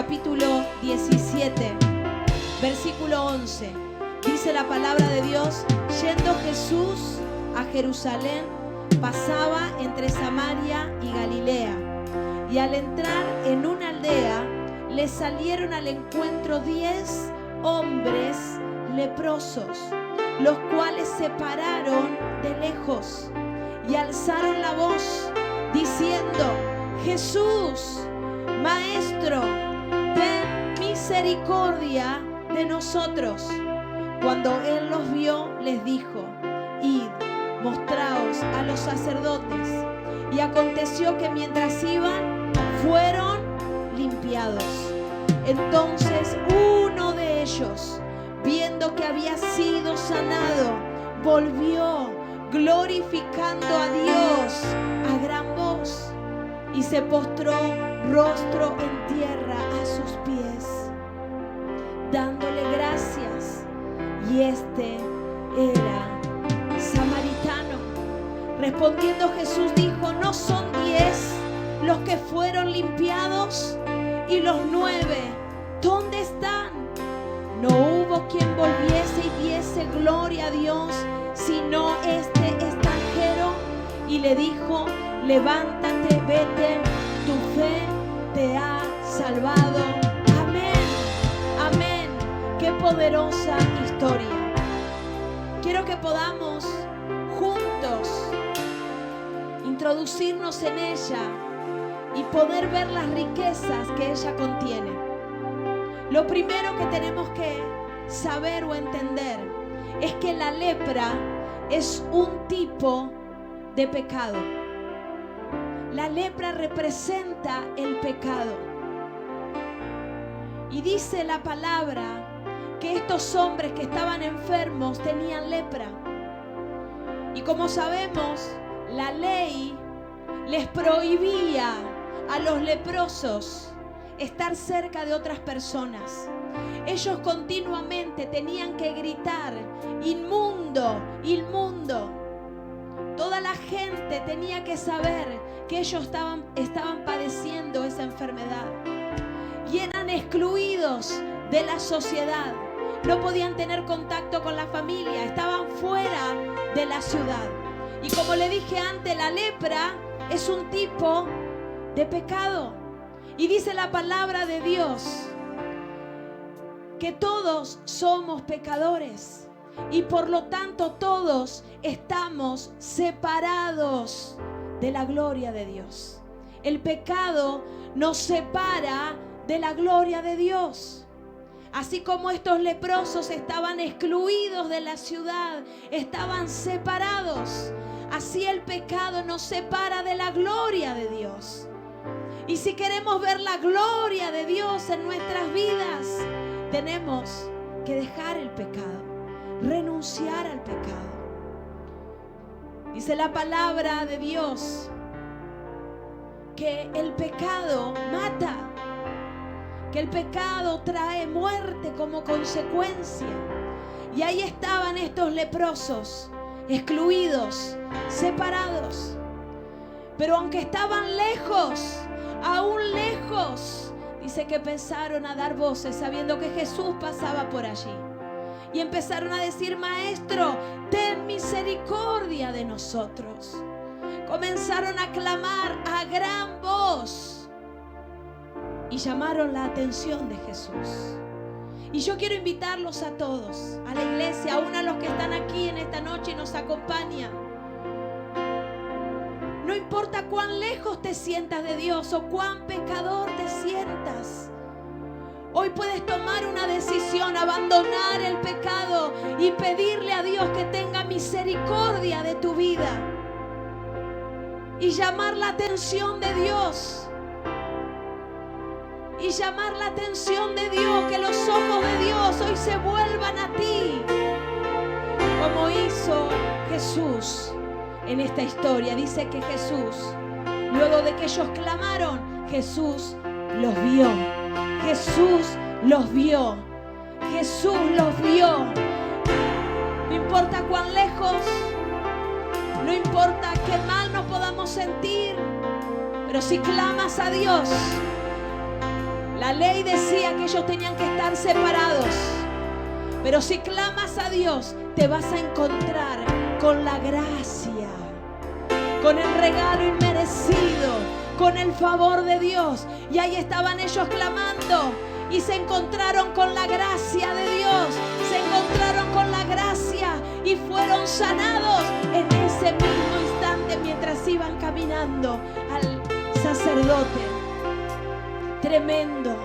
capítulo 17, versículo 11. Dice la palabra de Dios: yendo Jesús a Jerusalén, pasaba entre Samaria y Galilea. Y al entrar en una aldea, le salieron al encuentro 10 hombres leprosos, los cuales se pararon de lejos y alzaron la voz, diciendo: Jesús, Maestro, ten misericordia de nosotros. Cuando él los vio, les dijo: id, mostraos a los sacerdotes. Y aconteció que mientras iban, fueron limpiados. Entonces uno de ellos, viendo que había sido sanado, volvió glorificando a Dios a gran voz y se postró rostro en tierra a sus pies, dándole gracias. Y este era samaritano. Respondiendo Jesús dijo: ¿no son 10 los que fueron limpiados? ¿Y los 9 dónde están? No hubo quien volviese y diese gloria a Dios, sino este extranjero. Y le dijo: levántate, vete, tu fe te ha salvado. Amén, amén. Qué poderosa historia. Quiero que podamos juntos introducirnos en ella y poder ver las riquezas que ella contiene. Lo primero que tenemos que saber o entender es que la lepra es un tipo de pecado. La lepra representa el pecado. Y dice la palabra que estos hombres que estaban enfermos tenían lepra. Y como sabemos, la ley les prohibía a los leprosos estar cerca de otras personas. Ellos continuamente tenían que gritar: inmundo, inmundo. Toda la gente tenía que saber que ellos estaban padeciendo esa enfermedad y eran excluidos de la sociedad. No podían tener contacto con la familia, estaban fuera de la ciudad. Y como le dije antes, la lepra es un tipo de pecado. Y dice la palabra de Dios que todos somos pecadores y por lo tanto todos estamos separados de la gloria de Dios. El pecado nos separa de la gloria de Dios. Así como estos leprosos estaban excluidos de la ciudad, estaban separados, así el pecado nos separa de la gloria de Dios. Y si queremos ver la gloria de Dios en nuestras vidas, tenemos que dejar el pecado, renunciar al pecado. Dice la palabra de Dios que el pecado mata, que el pecado trae muerte como consecuencia. Y ahí estaban estos leprosos, excluidos, separados. Pero aunque estaban lejos, aún lejos, dice que empezaron a dar voces sabiendo que Jesús pasaba por allí. Y empezaron a decir: Maestro, ten misericordia de nosotros. Comenzaron a clamar a gran voz y llamaron la atención de Jesús. Y yo quiero invitarlos a todos, a la iglesia, aún a los que están aquí en esta noche y nos acompañan. No importa cuán lejos te sientas de Dios o cuán pecador te sientas, hoy puedes tomar una decisión, abandonar el pecado y pedirle a Dios que tenga misericordia de tu vida y llamar la atención de Dios. Y llamar la atención de Dios, que los ojos de Dios hoy se vuelvan a ti, como hizo Jesús en esta historia. Dice que Jesús, luego de que ellos clamaron, Jesús los vio. Jesús los vio. Jesús los vio. No importa cuán lejos, no importa qué mal nos podamos sentir, pero si clamas a Dios, La ley decía que ellos tenían que estar separados. Pero si clamas a Dios, te vas a encontrar con la gracia, con el regalo inmerecido, con el favor de Dios. Y ahí estaban ellos clamando y se encontraron con la gracia de Dios. Se encontraron con la gracia y fueron sanados en ese mismo instante mientras iban caminando al sacerdote. Tremendo.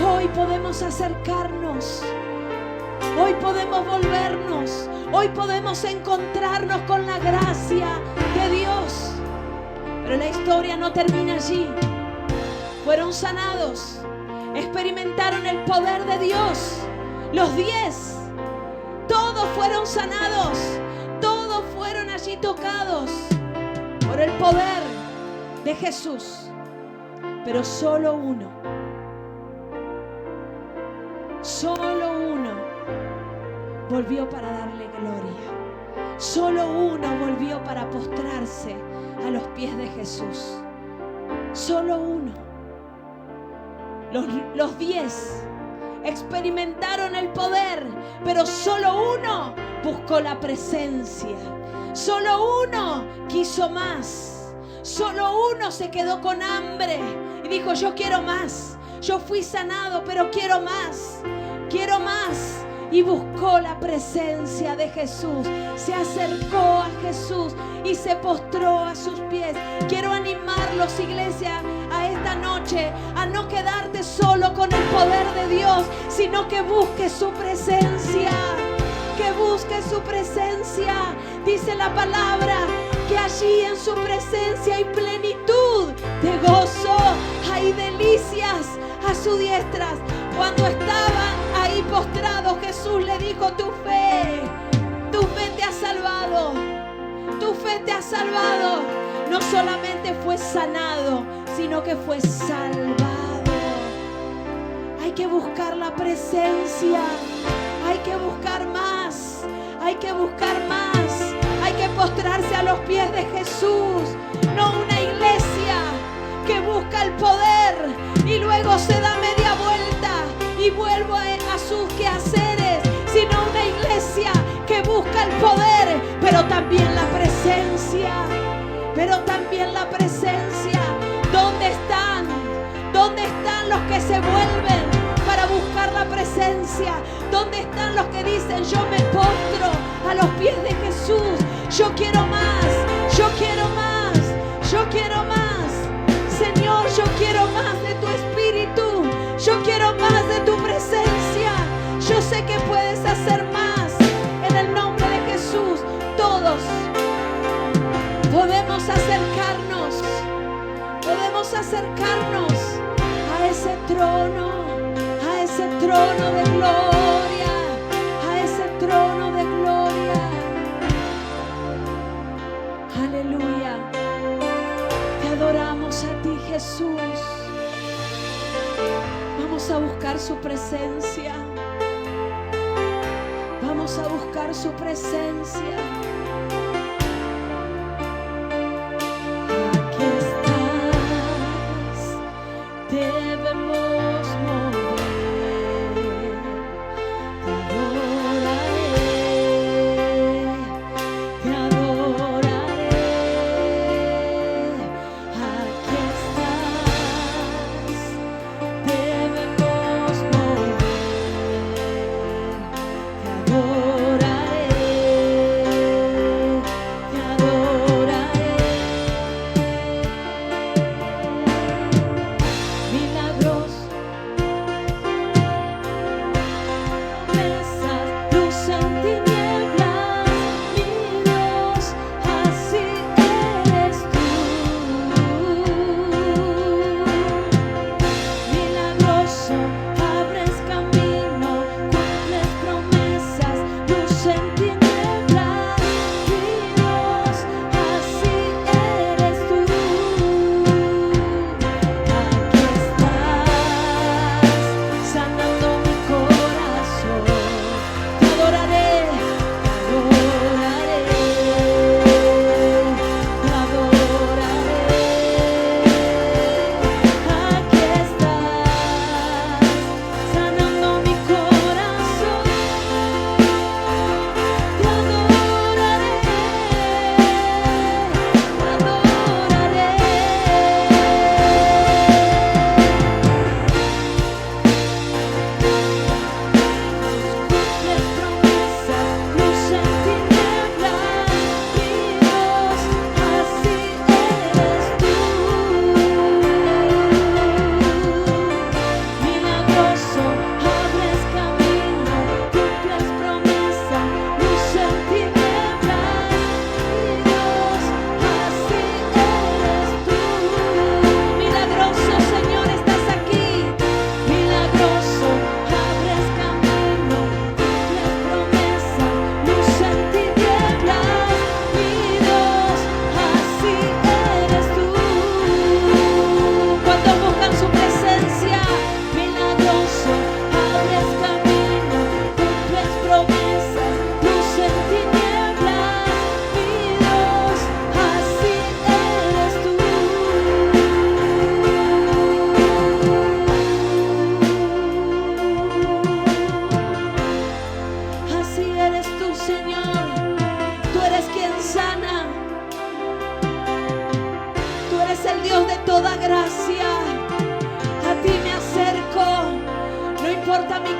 Hoy podemos acercarnos. Hoy podemos volvernos. Hoy podemos encontrarnos con la gracia de Dios. Pero la historia no termina allí. Fueron sanados. Experimentaron el poder de Dios. Los 10. Todos fueron sanados. Todos fueron allí tocados por el poder de Jesús. Pero solo uno. Solo uno volvió para darle gloria. Solo uno volvió para postrarse a los pies de Jesús. Solo uno. Los 10 experimentaron el poder, pero solo uno buscó la presencia. Solo uno quiso más. Solo uno se quedó con hambre y dijo: yo quiero más. Yo fui sanado, pero quiero más. Quiero más. Y buscó la presencia de Jesús. Se acercó a Jesús y se postró a sus pies. Quiero animarlos, iglesia, a esta noche a no quedarte solo con el poder de Dios, sino que busques su presencia. Que busques su presencia. Dice la palabra que allí en su presencia hay plenitud de gozo, hay delicias a su diestra. Cuando estaban ahí postrados, Jesús le dijo: tu fe te ha salvado. Tu fe te ha salvado. No solamente fue sanado, sino que fue salvado. Hay que buscar la presencia. Hay que buscar más. Hay que buscar más. Hay que postrarse a los pies de Jesús. No una iglesia que busca el poder y luego se da media vuelta y vuelvo a sus quehaceres, sino una iglesia que busca el poder, pero también la presencia. Pero también la presencia. ¿Dónde están? ¿Dónde están los que se vuelven para buscar la presencia? ¿Dónde están los que dicen: yo me postro a los pies de Jesús? Yo quiero más. Yo quiero más. Yo quiero más. Señor, yo quiero más de tu espíritu. Yo quiero más de tu presencia. Yo sé que puedes hacer más. En el nombre de Jesús, todos podemos acercarnos. Podemos acercarnos a ese trono. A ese trono de gloria. A ese trono de gloria. Aleluya. Te adoramos a ti, Jesús. Vamos a buscar su presencia. Vamos a buscar su presencia. Aquí estás. Debemos mover. Te adoraré. Aquí estás. Debemos mover. Te adoraré.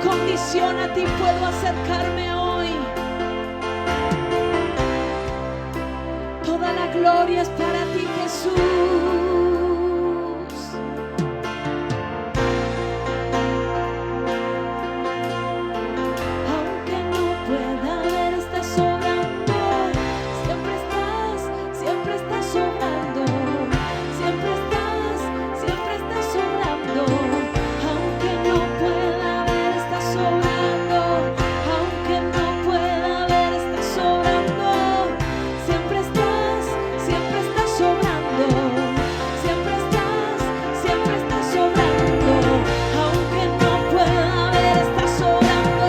condición a ti puedo acercarme hoy. Toda la gloria es para ti, Jesús. Aunque no pueda ver, estás sobrando. Siempre estás sobrando. Siempre estás sobrando. Aunque no pueda ver, estás sobrando. Aunque no pueda ver, estás sobrando. Siempre estás sobrando. Siempre estás sobrando. Aunque no pueda ver, estás sobrando.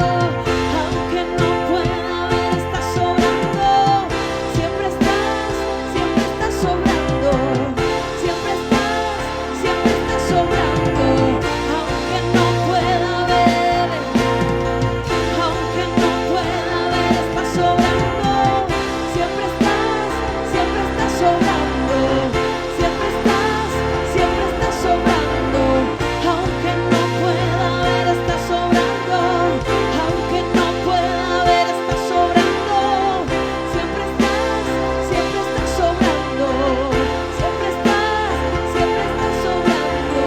Aunque no pueda ver, estás sobrando. Siempre estás sobrando. Siempre estás sobrando. Aunque no pueda ver, aunque no pueda ver, estás sobrando. Siempre estás sobrando. Siempre estás sobrando. Aunque no pueda ver, estás sobrando. Aunque no pueda ver, estás sobrando. Siempre estás sobrando. Siempre estás sobrando.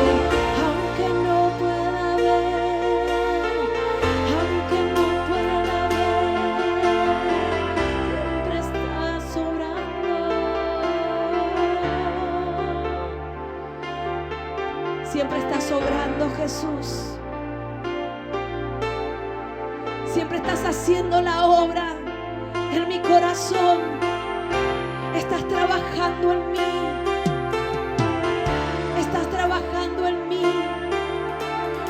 Aunque no pueda ver, aunque no pueda ver, siempre estás sobrando. Siempre estás sobrando, Jesús. Siempre estás haciendo la obra en mi corazón. Estás trabajando en mí. Estás trabajando en mí.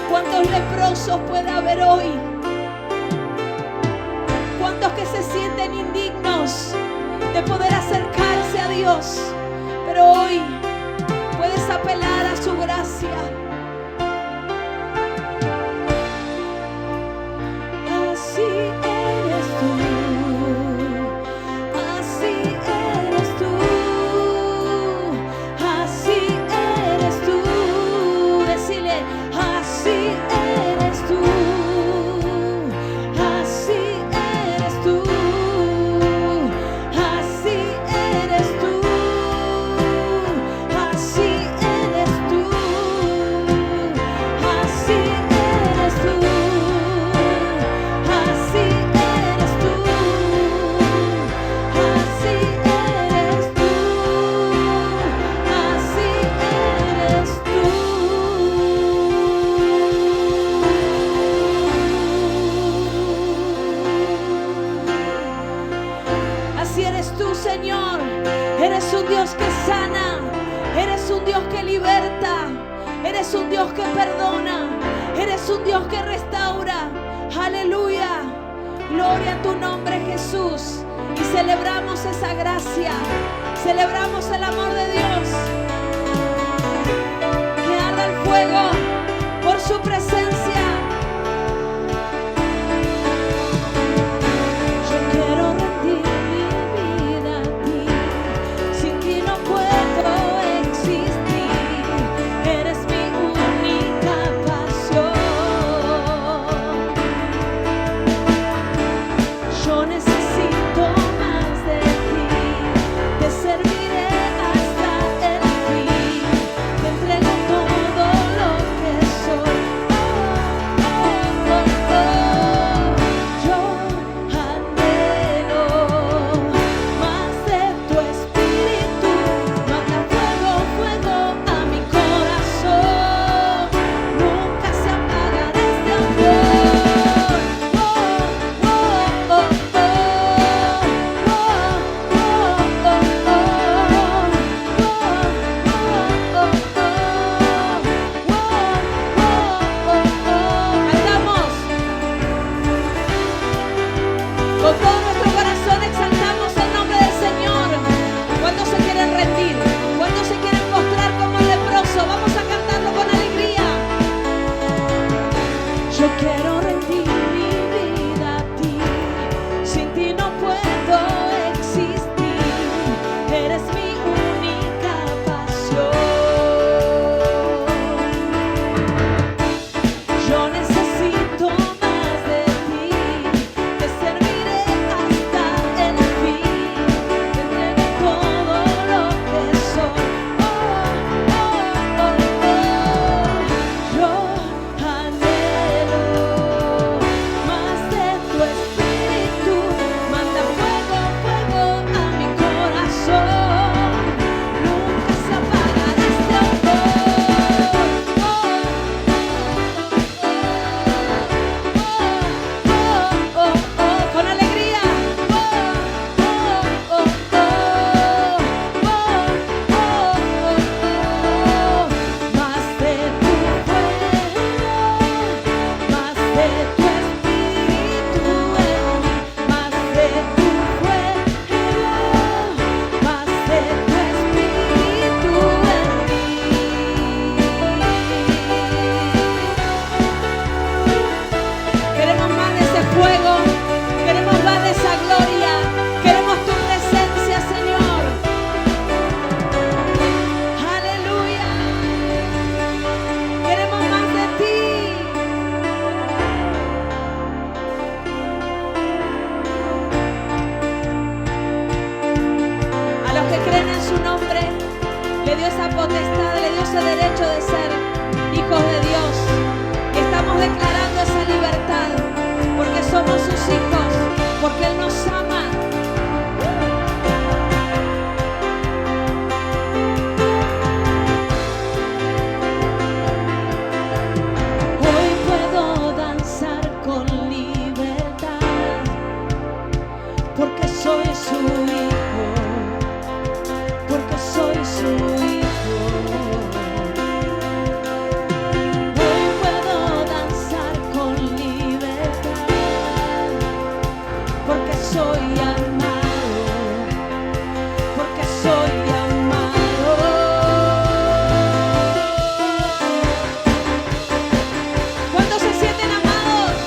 ¿Cuántos leprosos puede haber hoy? ¿Cuántos que se sienten indignos de poder acercarse a Dios? Pero hoy puedes apelar a su gracia. Así eres tú. Así eres tú. Así eres tú. Decile, así eres tú. Así eres tú. Así eres tú. Así eres tú. Así eres tú. Así eres tú. Así eres tú. Así eres tú. Así eres tú, Señor. Eres un Dios que sana. Eres un Dios que liberta. Eres un Dios que perdona. Eres un Dios que restaura. Aleluya. Gloria a tu nombre, Jesús. Y celebramos esa gracia. Celebramos el amor de Dios. Que arda el fuego por su presencia. Yo quiero rendir mi vida a ti. Sin ti no puedo existir. Eres mi única pasión. Yo necesito más de ti. Te serviré hasta el fin. Te entrego todo lo que soy. que creen en su nombre, le dio esa potestad, le dio ese derecho de ser hijos de Dios. Y estamos declarando esa libertad, porque somos sus hijos, porque Él nos ama. Hoy puedo danzar con libertad, porque soy su hijo, porque soy su hijo. Hoy puedo danzar con libertad, porque soy amado, porque soy amado. ¿Cuántos se sienten amados?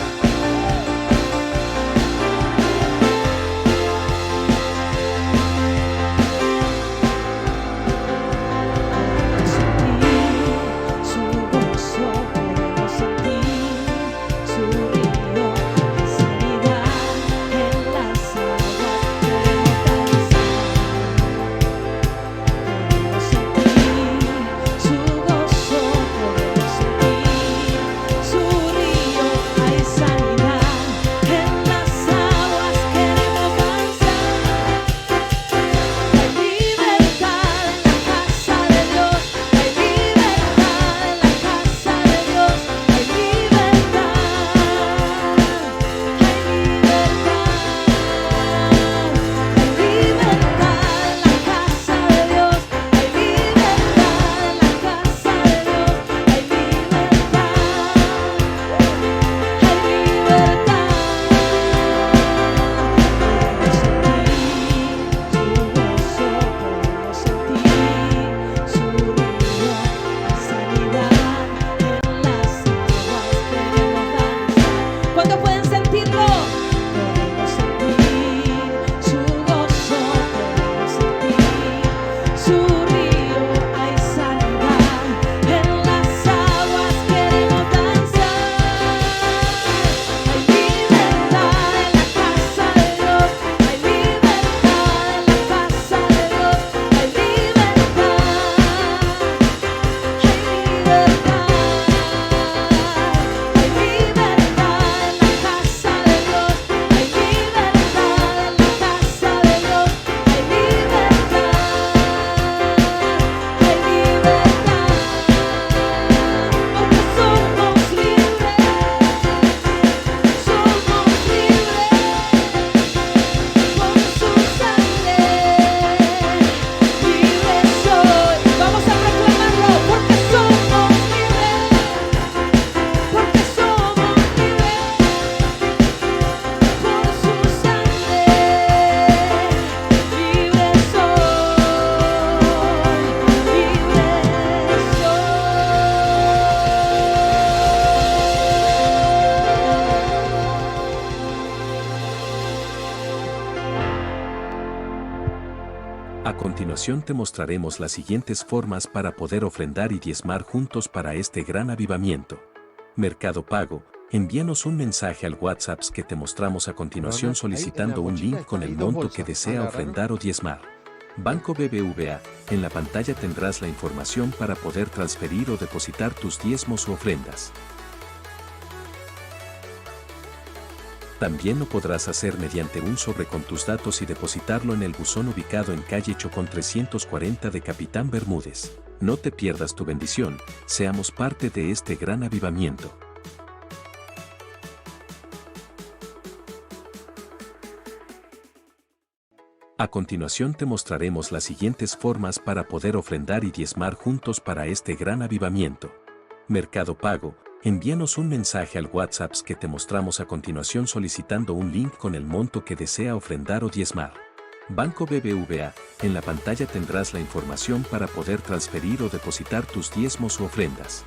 A continuación te mostraremos las siguientes formas para poder ofrendar y diezmar juntos para este gran avivamiento. Mercado Pago. Envíanos un mensaje al WhatsApp que te mostramos a continuación solicitando un link con el monto que desea ofrendar o diezmar. Banco BBVA. En la pantalla tendrás la información para poder transferir o depositar tus diezmos u ofrendas. También lo podrás hacer mediante un sobre con tus datos y depositarlo en el buzón ubicado en calle Chocón 340 de Capitán Bermúdez. No te pierdas tu bendición, seamos parte de este gran avivamiento. A continuación te mostraremos las siguientes formas para poder ofrendar y diezmar juntos para este gran avivamiento. Mercado Pago. Envíanos un mensaje al WhatsApp que te mostramos a continuación solicitando un link con el monto que desea ofrendar o diezmar. Banco BBVA. En la pantalla tendrás la información para poder transferir o depositar tus diezmos u ofrendas.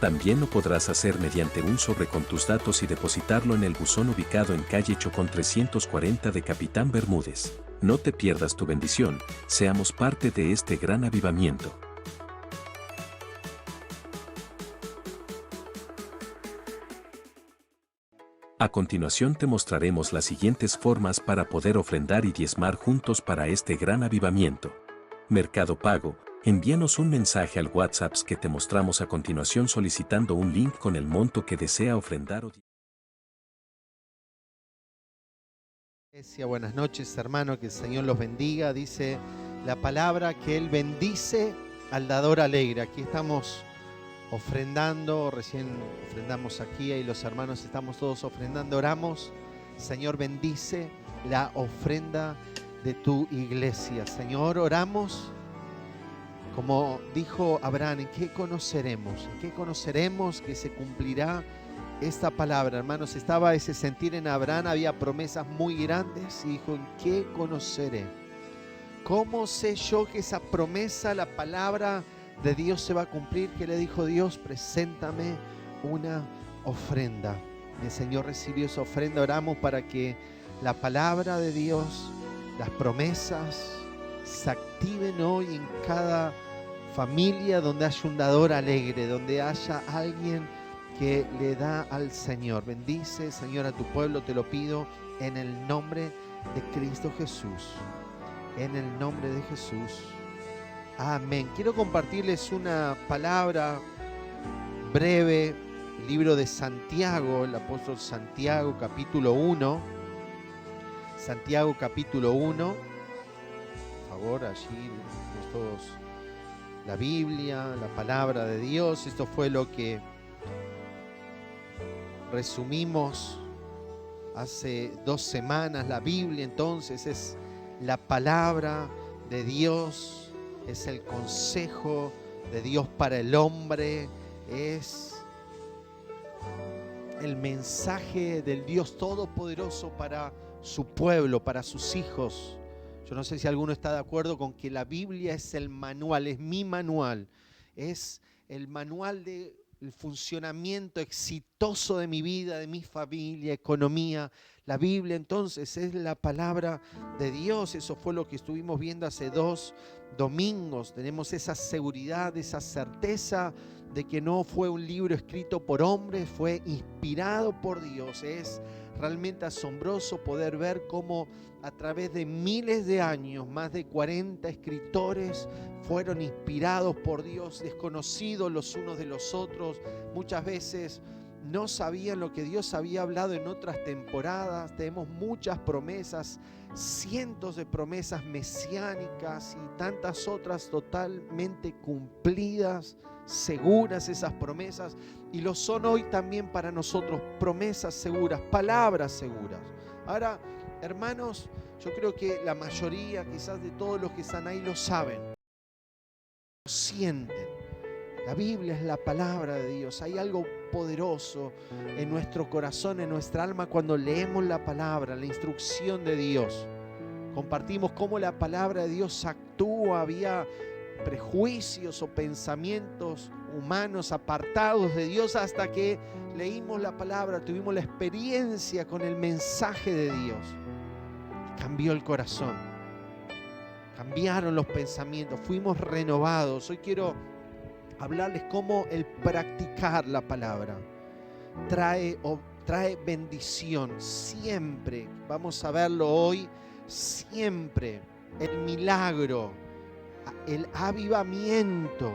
También lo podrás hacer mediante un sobre con tus datos y depositarlo en el buzón ubicado en calle Chocón 340 de Capitán Bermúdez. No te pierdas tu bendición, seamos parte de este gran avivamiento. A continuación te mostraremos las siguientes formas para poder ofrendar y diezmar juntos para este gran avivamiento. Mercado Pago. Envíanos un mensaje al WhatsApp que te mostramos a continuación solicitando un link con el monto que desea ofrendar o Buenas noches, hermano, que el Señor los bendiga. Dice la palabra que Él bendice al dador alegre. Aquí estamos ofrendando, recién ofrendamos aquí y los hermanos estamos todos ofrendando, oramos. Señor, bendice la ofrenda de tu iglesia. Señor, oramos. Como dijo Abraham, ¿en qué conoceremos? ¿En qué conoceremos que se cumplirá esta palabra? Hermanos, estaba ese sentir en Abraham, había promesas muy grandes y dijo, ¿en qué conoceré? ¿Cómo sé yo que esa promesa, la palabra de Dios se va a cumplir? ¿Qué le dijo Dios? Preséntame una ofrenda. El Señor recibió esa ofrenda. Oramos para que la palabra de Dios, las promesas, se activen hoy en cada familia donde haya un dador alegre, donde haya alguien que le da al Señor. Bendice, Señor, a tu pueblo, te lo pido en el nombre de Cristo Jesús. En el nombre de Jesús. Amén. Quiero compartirles una palabra breve, libro de Santiago, el apóstol Santiago, capítulo 1. Santiago, capítulo 1. Por favor, allí tenemos todos la Biblia, la palabra de Dios. Esto fue lo que resumimos hace 2 semanas. La Biblia entonces es la palabra de Dios, es el consejo de Dios para el hombre, es el mensaje del Dios Todopoderoso para su pueblo, para sus hijos. Yo no sé si alguno está de acuerdo con que la Biblia es el manual, es mi manual, es el manual del funcionamiento exitoso de mi vida, de mi familia, economía. La Biblia entonces es la palabra de Dios. Eso fue lo que estuvimos viendo hace 2 domingos. Tenemos esa seguridad, esa certeza de que no fue un libro escrito por hombres, fue inspirado por Dios. Es realmente asombroso poder ver cómo a través de miles de años, más de 40 escritores fueron inspirados por Dios, desconocidos los unos de los otros. Muchas veces no sabían lo que Dios había hablado en otras temporadas. Tenemos muchas promesas, cientos de promesas mesiánicas y tantas otras totalmente cumplidas, seguras esas promesas, y lo son hoy también para nosotros, promesas seguras, palabras seguras. Ahora, hermanos, yo creo que la mayoría, quizás de todos los que están ahí, lo saben, lo sienten. La Biblia es la palabra de Dios. Hay algo poderoso en nuestro corazón, en nuestra alma, cuando leemos la palabra, la instrucción de Dios. Compartimos cómo la palabra de Dios actúa. Había prejuicios o pensamientos humanos apartados de Dios hasta que leímos la palabra, tuvimos la experiencia con el mensaje de Dios. Cambió el corazón, cambiaron los pensamientos, fuimos renovados. Hoy quiero hablarles cómo el practicar la palabra trae bendición. Siempre, vamos a verlo hoy, siempre el milagro, el avivamiento,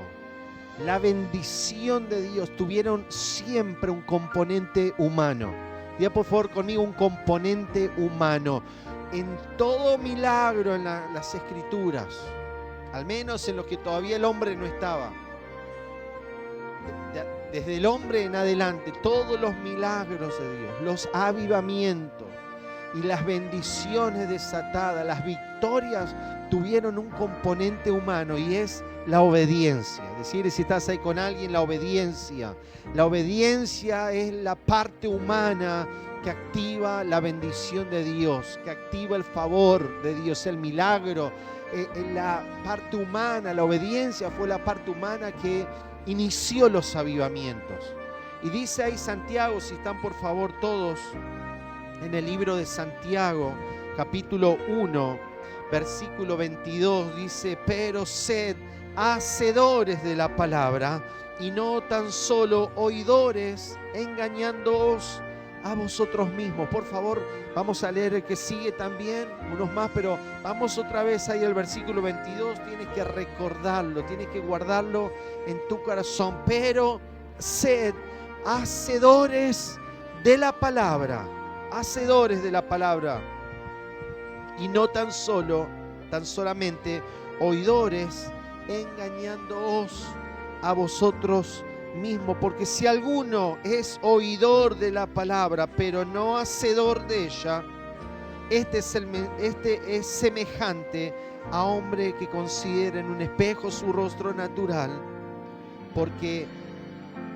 la bendición de Dios tuvieron siempre un componente humano. Diga por favor conmigo, un componente humano. En todo milagro en las Escrituras, al menos en lo que todavía el hombre no estaba, desde el hombre en adelante, todos los milagros de Dios, los avivamientos y las bendiciones desatadas, las victorias tuvieron un componente humano, y es la obediencia. Es decir, si estás ahí con alguien, la obediencia. La obediencia es la parte humana que activa la bendición de Dios, que activa el favor de Dios, el milagro. La parte humana, la obediencia fue la parte humana que inició los avivamientos. Y dice ahí Santiago, si están por favor todos en el libro de Santiago, capítulo 1, versículo 22, dice: pero sed hacedores de la palabra y no tan solo oidores, engañándoos a vosotros mismos. Por favor, vamos a leer el que sigue también, unos más, pero vamos otra vez ahí al versículo 22. Tienes que recordarlo, tienes que guardarlo en tu corazón. Pero sed hacedores de la palabra, hacedores de la palabra, y no tan solamente oidores, engañándoos a vosotros mismos. Porque si alguno es oidor de la palabra, pero no hacedor de ella, este es semejante a hombre que considera en un espejo su rostro natural, porque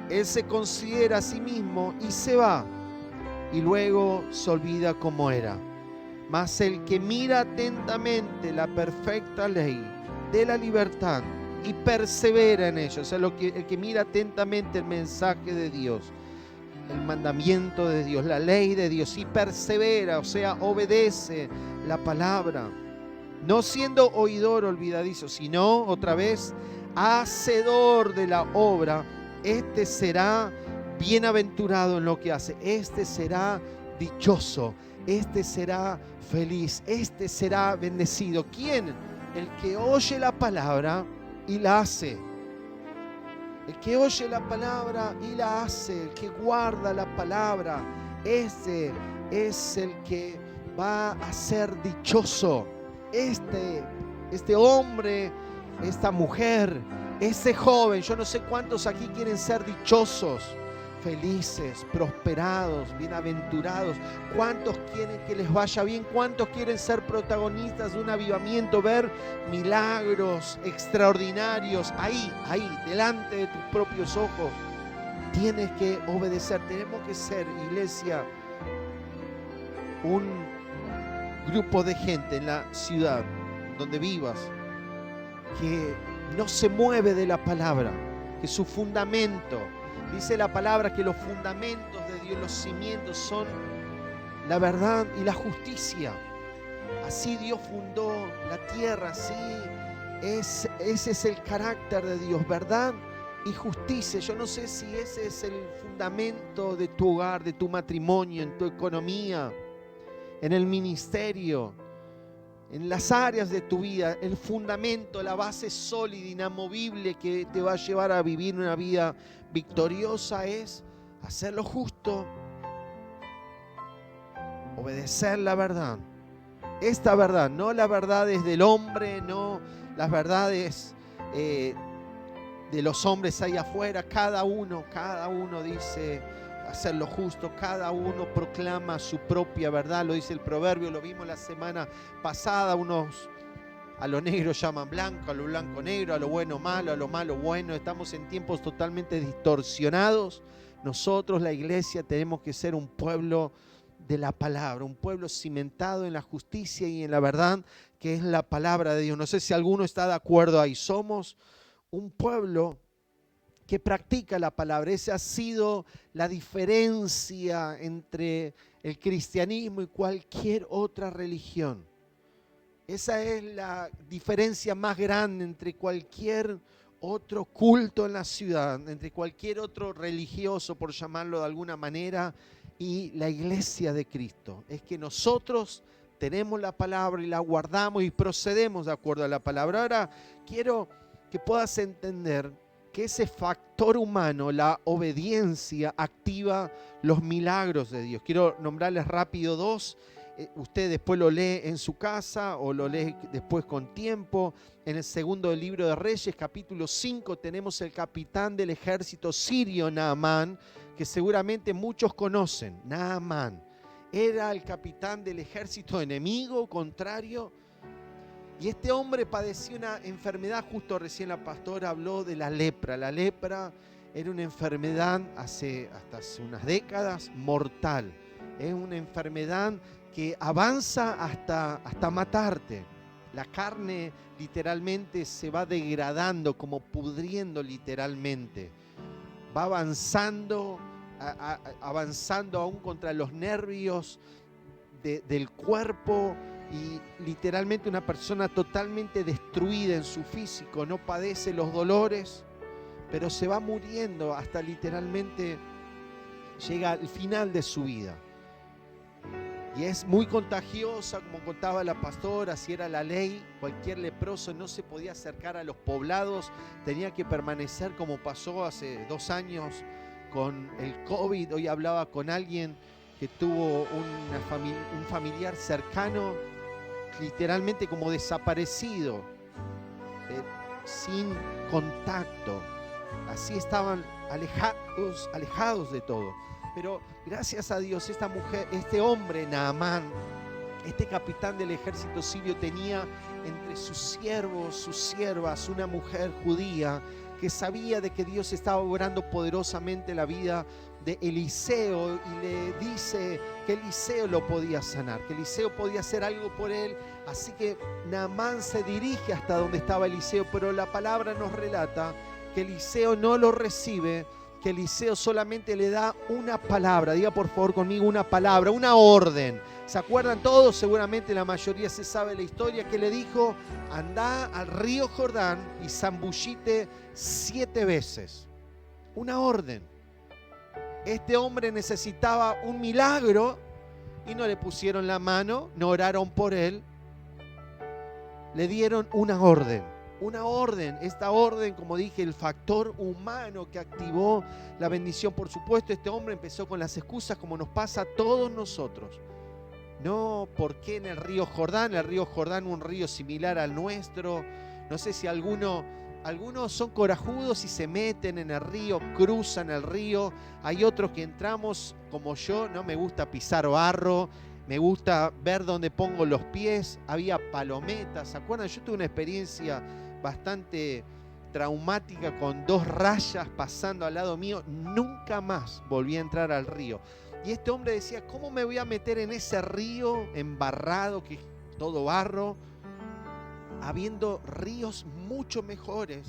él se considera a sí mismo y se va, y luego se olvida cómo era. Mas el que mira atentamente la perfecta ley de la libertad y persevera en ello, o sea, el que mira atentamente el mensaje de Dios, el mandamiento de Dios, la ley de Dios, y persevera, o sea, obedece la palabra, no siendo oidor olvidadizo, sino, otra vez, hacedor de la obra, este será bienaventurado en lo que hace, este será dichoso, este será feliz, este será bendecido. ¿Quién? El que oye la palabra y la hace. El que oye la palabra y la hace, el que guarda la palabra, ese es el que va a ser dichoso. Este hombre, esta mujer, ese joven, yo no sé cuántos aquí quieren ser dichosos, felices, prosperados, bienaventurados. ¿Cuántos quieren que les vaya bien? ¿Cuántos quieren ser protagonistas de un avivamiento, ver milagros extraordinarios ahí, delante de tus propios ojos? Tienes que obedecer. Tenemos que ser, iglesia, un grupo de gente en la ciudad donde vivas que no se mueve de la palabra, que su fundamento, dice la palabra que los fundamentos de Dios, los cimientos son la verdad y la justicia. Así Dios fundó la tierra, así ese es el carácter de Dios, verdad y justicia. Yo no sé si ese es el fundamento de tu hogar, de tu matrimonio, en tu economía, en el ministerio, en las áreas de tu vida. El fundamento, la base sólida, inamovible que te va a llevar a vivir una vida victoriosa es hacer lo justo, obedecer la verdad. Esta verdad, no las verdades del hombre, no las verdades de los hombres ahí afuera. Cada uno dice hacer lo justo, cada uno proclama su propia verdad, lo dice el proverbio, lo vimos la semana pasada. Unos a lo negro llaman blanco, a lo blanco negro, a lo bueno malo, a lo malo bueno. Estamos en tiempos totalmente distorsionados. Nosotros, la iglesia, tenemos que ser un pueblo de la palabra, un pueblo cimentado en la justicia y en la verdad, que es la palabra de Dios. No sé si alguno está de acuerdo ahí. Somos un pueblo que practica la palabra. Esa ha sido la diferencia entre el cristianismo y cualquier otra religión. Esa es la diferencia más grande entre cualquier otro culto en la ciudad, entre cualquier otro religioso, por llamarlo de alguna manera, y la iglesia de Cristo. Es que nosotros tenemos la palabra y la guardamos y procedemos de acuerdo a la palabra. Ahora quiero que puedas entender que ese factor humano, la obediencia, activa los milagros de Dios. Quiero nombrarles rápido dos. Usted después lo lee en su casa o lo lee después con tiempo. En el segundo libro de Reyes, capítulo 5, tenemos el capitán del ejército sirio, Naamán, que seguramente muchos conocen. Naamán era el capitán del ejército enemigo, contrario. Y este hombre padecía una enfermedad, justo recién la pastora habló de la lepra. La lepra era una enfermedad hasta hace unas décadas mortal. Es una enfermedad que avanza hasta matarte. La carne literalmente se va degradando, como pudriendo literalmente. Va avanzando aún contra los nervios del cuerpo. Y literalmente una persona totalmente destruida en su físico, no padece los dolores, pero se va muriendo hasta literalmente llega al final de su vida. Y es muy contagiosa, como contaba la pastora, así era la ley. Cualquier leproso no se podía acercar a los poblados, tenía que permanecer, como pasó hace 2 años con el COVID. Hoy hablaba con alguien que tuvo un familiar cercano, literalmente como desaparecido, sin contacto. Así estaban alejados de todo. Pero gracias a Dios, esta mujer, este hombre, Naamán, este capitán del ejército sirio, tenía entre sus siervos, sus siervas, una mujer judía que sabía de que Dios estaba obrando poderosamente la vida de Eliseo, y le dice que Eliseo lo podía sanar, que Eliseo podía hacer algo por él. Así que Naamán se dirige hasta donde estaba Eliseo, pero la palabra nos relata que Eliseo no lo recibe, que Eliseo solamente le da una palabra. Diga por favor conmigo, una palabra, una orden. ¿Se acuerdan todos? Seguramente la mayoría se sabe la historia, que le dijo: andá al río Jordán y zambullite 7 veces. Una orden. Este hombre necesitaba un milagro y no le pusieron la mano, no oraron por él, le dieron una orden. Una orden, esta orden, como dije, el factor humano que activó la bendición. Por supuesto, este hombre empezó con las excusas, como nos pasa a todos nosotros. No, ¿por qué en el río Jordán? El río Jordán, un río similar al nuestro. No sé si algunos son corajudos y se meten en el río, cruzan el río. Hay otros que entramos, como yo, no me gusta pisar barro. Me gusta ver dónde pongo los pies. Había palometas, ¿se acuerdan? Yo tuve una experiencia bastante traumática con 2 rayas pasando al lado mío. Nunca más volví a entrar al río. Y este hombre decía: ¿cómo me voy a meter en ese río embarrado, que es todo barro, habiendo ríos mucho mejores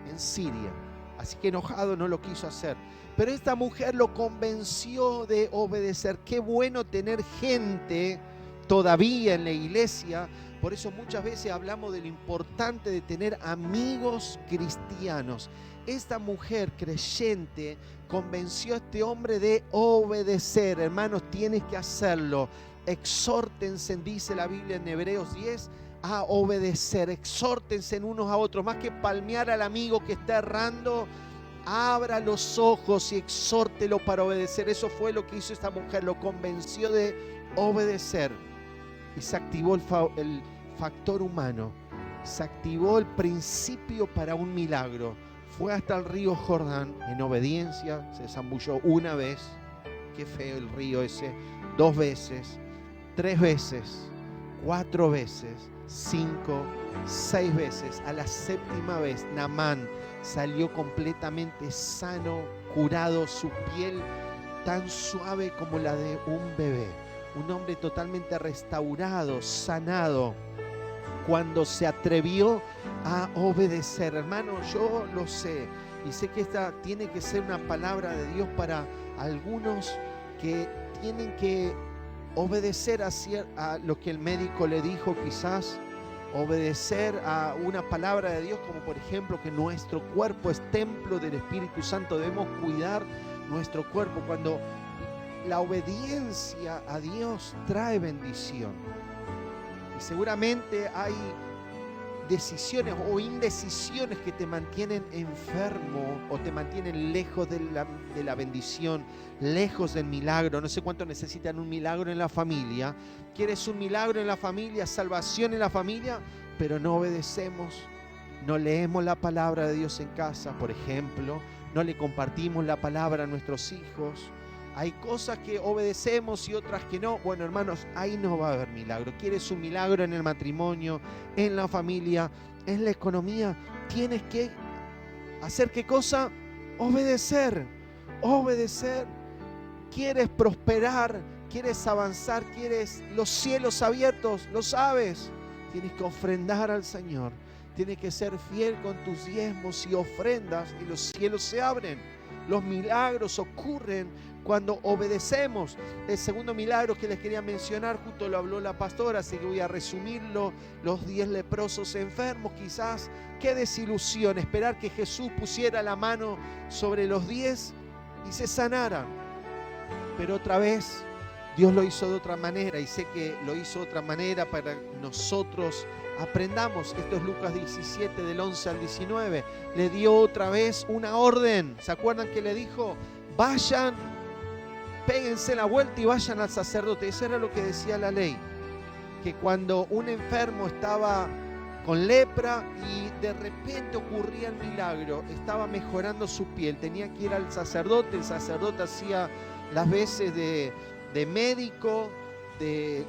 en Siria? Así que enojado no lo quiso hacer. Pero esta mujer lo convenció de obedecer. Qué bueno tener gente todavía en la iglesia. Por eso muchas veces hablamos de lo importante de tener amigos cristianos. Esta mujer creyente convenció a este hombre de obedecer. Hermanos, tienes que hacerlo. Exhórtense, dice la Biblia en Hebreos 10, a obedecer. Exhórtense unos a otros. Más que palmear al amigo que está errando, abra los ojos y exhórtelo para obedecer. Eso fue lo que hizo esta mujer. Lo convenció de obedecer. Y se activó el factor humano. Se activó el principio para un milagro. Fue hasta el río Jordán en obediencia. Se zambulló 1 vez. Qué feo el río ese. 2 veces. 3 veces. 4 veces. 5, 6 veces. A la 7ª vez, Naamán salió completamente sano, curado, su piel tan suave como la de un bebé. Un hombre totalmente restaurado, sanado, cuando se atrevió a obedecer. Hermano, yo lo sé, y sé que esta tiene que ser una palabra de Dios para algunos que tienen que obedecer a lo que el médico le dijo, quizás obedecer a una palabra de Dios, como por ejemplo que nuestro cuerpo es templo del Espíritu Santo. Debemos cuidar nuestro cuerpo. Cuando la obediencia a Dios trae bendición. Y seguramente hay decisiones o indecisiones que te mantienen enfermo o te mantienen lejos de la bendición, lejos del milagro. No sé cuántos necesitan un milagro en la familia. ¿Quieres un milagro en la familia, salvación en la familia? Pero no obedecemos, no leemos la palabra de Dios en casa, por ejemplo, no le compartimos la palabra a nuestros hijos. Hay cosas que obedecemos y otras que no. Bueno, hermanos, ahí no va a haber milagro. ¿Quieres un milagro en el matrimonio, en la familia, en la economía? Tienes que hacer ¿qué cosa? Obedecer. Obedecer. ¿Quieres prosperar? ¿Quieres avanzar? ¿Quieres los cielos abiertos? ¿Lo sabes? Tienes que ofrendar al Señor. Tienes que ser fiel con tus diezmos y ofrendas y los cielos se abren. Los milagros ocurren cuando obedecemos. El segundo milagro que les quería mencionar, justo lo habló la pastora, así que voy a resumirlo. Los 10 leprosos enfermos, quizás. Qué desilusión esperar que Jesús pusiera la mano sobre los 10 y se sanaran. Pero otra vez Dios lo hizo de otra manera y sé que lo hizo de otra manera para que nosotros aprendamos. Esto es Lucas 17 del 11 al 19. Le dio otra vez una orden. ¿Se acuerdan que le dijo? Vayan, péguense la vuelta y vayan al sacerdote. Eso era lo que decía la ley. Que cuando un enfermo estaba con lepra y de repente ocurría el milagro, estaba mejorando su piel, tenía que ir al sacerdote. El sacerdote hacía las veces de médico, de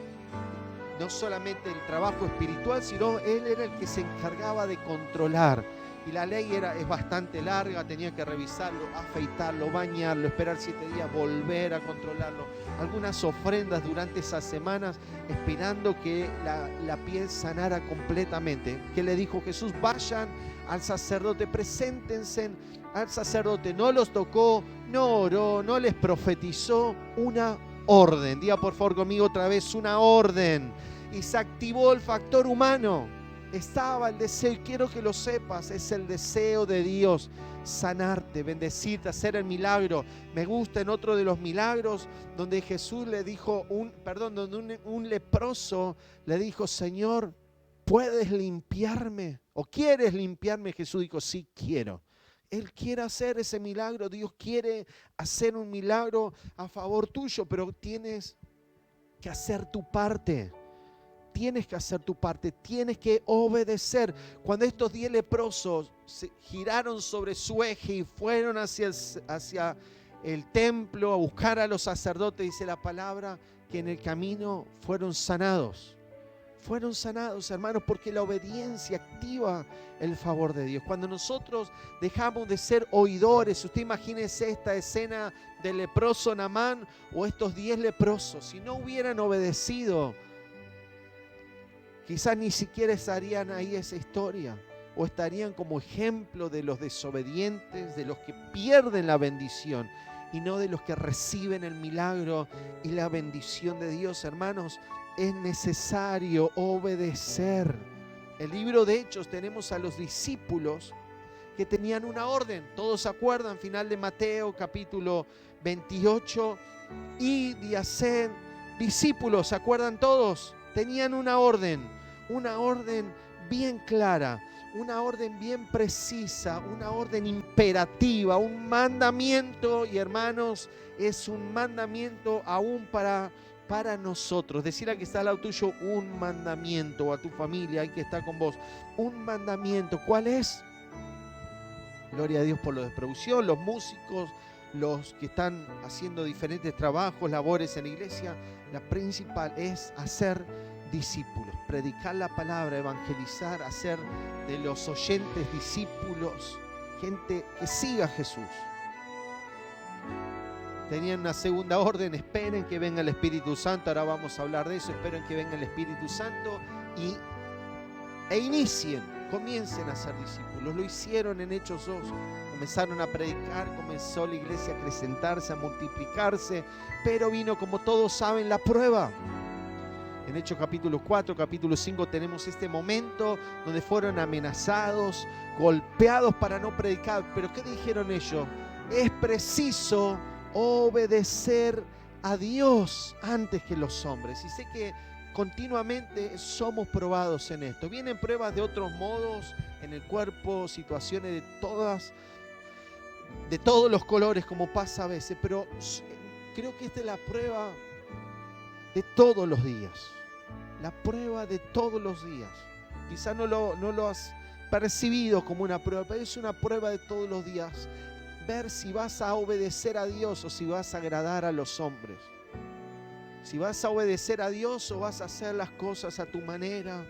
no solamente el trabajo espiritual, sino él era el que se encargaba de controlar. Y la ley es bastante larga, tenía que revisarlo, afeitarlo, bañarlo, esperar 7 días, volver a controlarlo. Algunas ofrendas durante esas semanas, esperando que la piel sanara completamente. ¿Qué le dijo Jesús? Vayan al sacerdote, preséntense al sacerdote. No los tocó, no oró, no les profetizó, una orden. Diga por favor conmigo otra vez, una orden. Y se activó el factor humano. Estaba el deseo, y quiero que lo sepas, es el deseo de Dios sanarte, bendecirte, hacer el milagro. Me gusta en otro de los milagros donde Jesús le dijo, donde un leproso le dijo, Señor, ¿puedes limpiarme? ¿O quieres limpiarme? Jesús dijo, sí quiero. Él quiere hacer ese milagro, Dios quiere hacer un milagro a favor tuyo, pero tienes que hacer tu parte. Tienes que hacer tu parte, tienes que obedecer. Cuando estos 10 leprosos se giraron sobre su eje y fueron hacia el templo a buscar a los sacerdotes, dice la palabra que en el camino fueron sanados. Fueron sanados, hermanos, porque la obediencia activa el favor de Dios. Cuando nosotros dejamos de ser oidores, usted imagínese esta escena del leproso Naamán o estos 10 leprosos, si no hubieran obedecido, quizás ni siquiera estarían ahí esa historia, o estarían como ejemplo de los desobedientes, de los que pierden la bendición y no de los que reciben el milagro y la bendición de Dios. Hermanos, es necesario obedecer. El libro de Hechos tenemos a los discípulos que tenían una orden. Todos se acuerdan, final de Mateo capítulo 28, y hacen discípulos, ¿se acuerdan todos? Tenían una orden bien clara, una orden bien precisa, una orden imperativa, un mandamiento. Y hermanos, es un mandamiento aún para nosotros. Decirle a que está al lado tuyo, un mandamiento, o a tu familia, hay que estar con vos, un mandamiento. ¿Cuál es? Gloria a Dios por la producción, los músicos, los que están haciendo diferentes trabajos, labores en la iglesia. La principal es hacer discípulos, predicar la palabra, evangelizar, hacer de los oyentes discípulos, gente que siga a Jesús. Tenían una segunda orden, esperen que venga el Espíritu Santo. Ahora vamos a hablar de eso. Esperen que venga el Espíritu Santo comiencen a ser discípulos. Lo hicieron en Hechos 2. Comenzaron a predicar, comenzó la iglesia a acrecentarse, a multiplicarse, pero vino, como todos saben, la prueba. En Hechos capítulo 4, capítulo 5 tenemos este momento donde fueron amenazados, golpeados para no predicar. Pero ¿qué dijeron ellos? Es preciso obedecer a Dios antes que los hombres. Y sé que continuamente somos probados en esto. Vienen pruebas de otros modos en el cuerpo, situaciones de todos los colores, como pasa a veces, pero creo que esta es la prueba de todos los días. La prueba de todos los días. Quizás no lo has percibido como una prueba, pero es una prueba de todos los días. Ver si vas a obedecer a Dios o si vas a agradar a los hombres. Si vas a obedecer a Dios o vas a hacer las cosas a tu manera.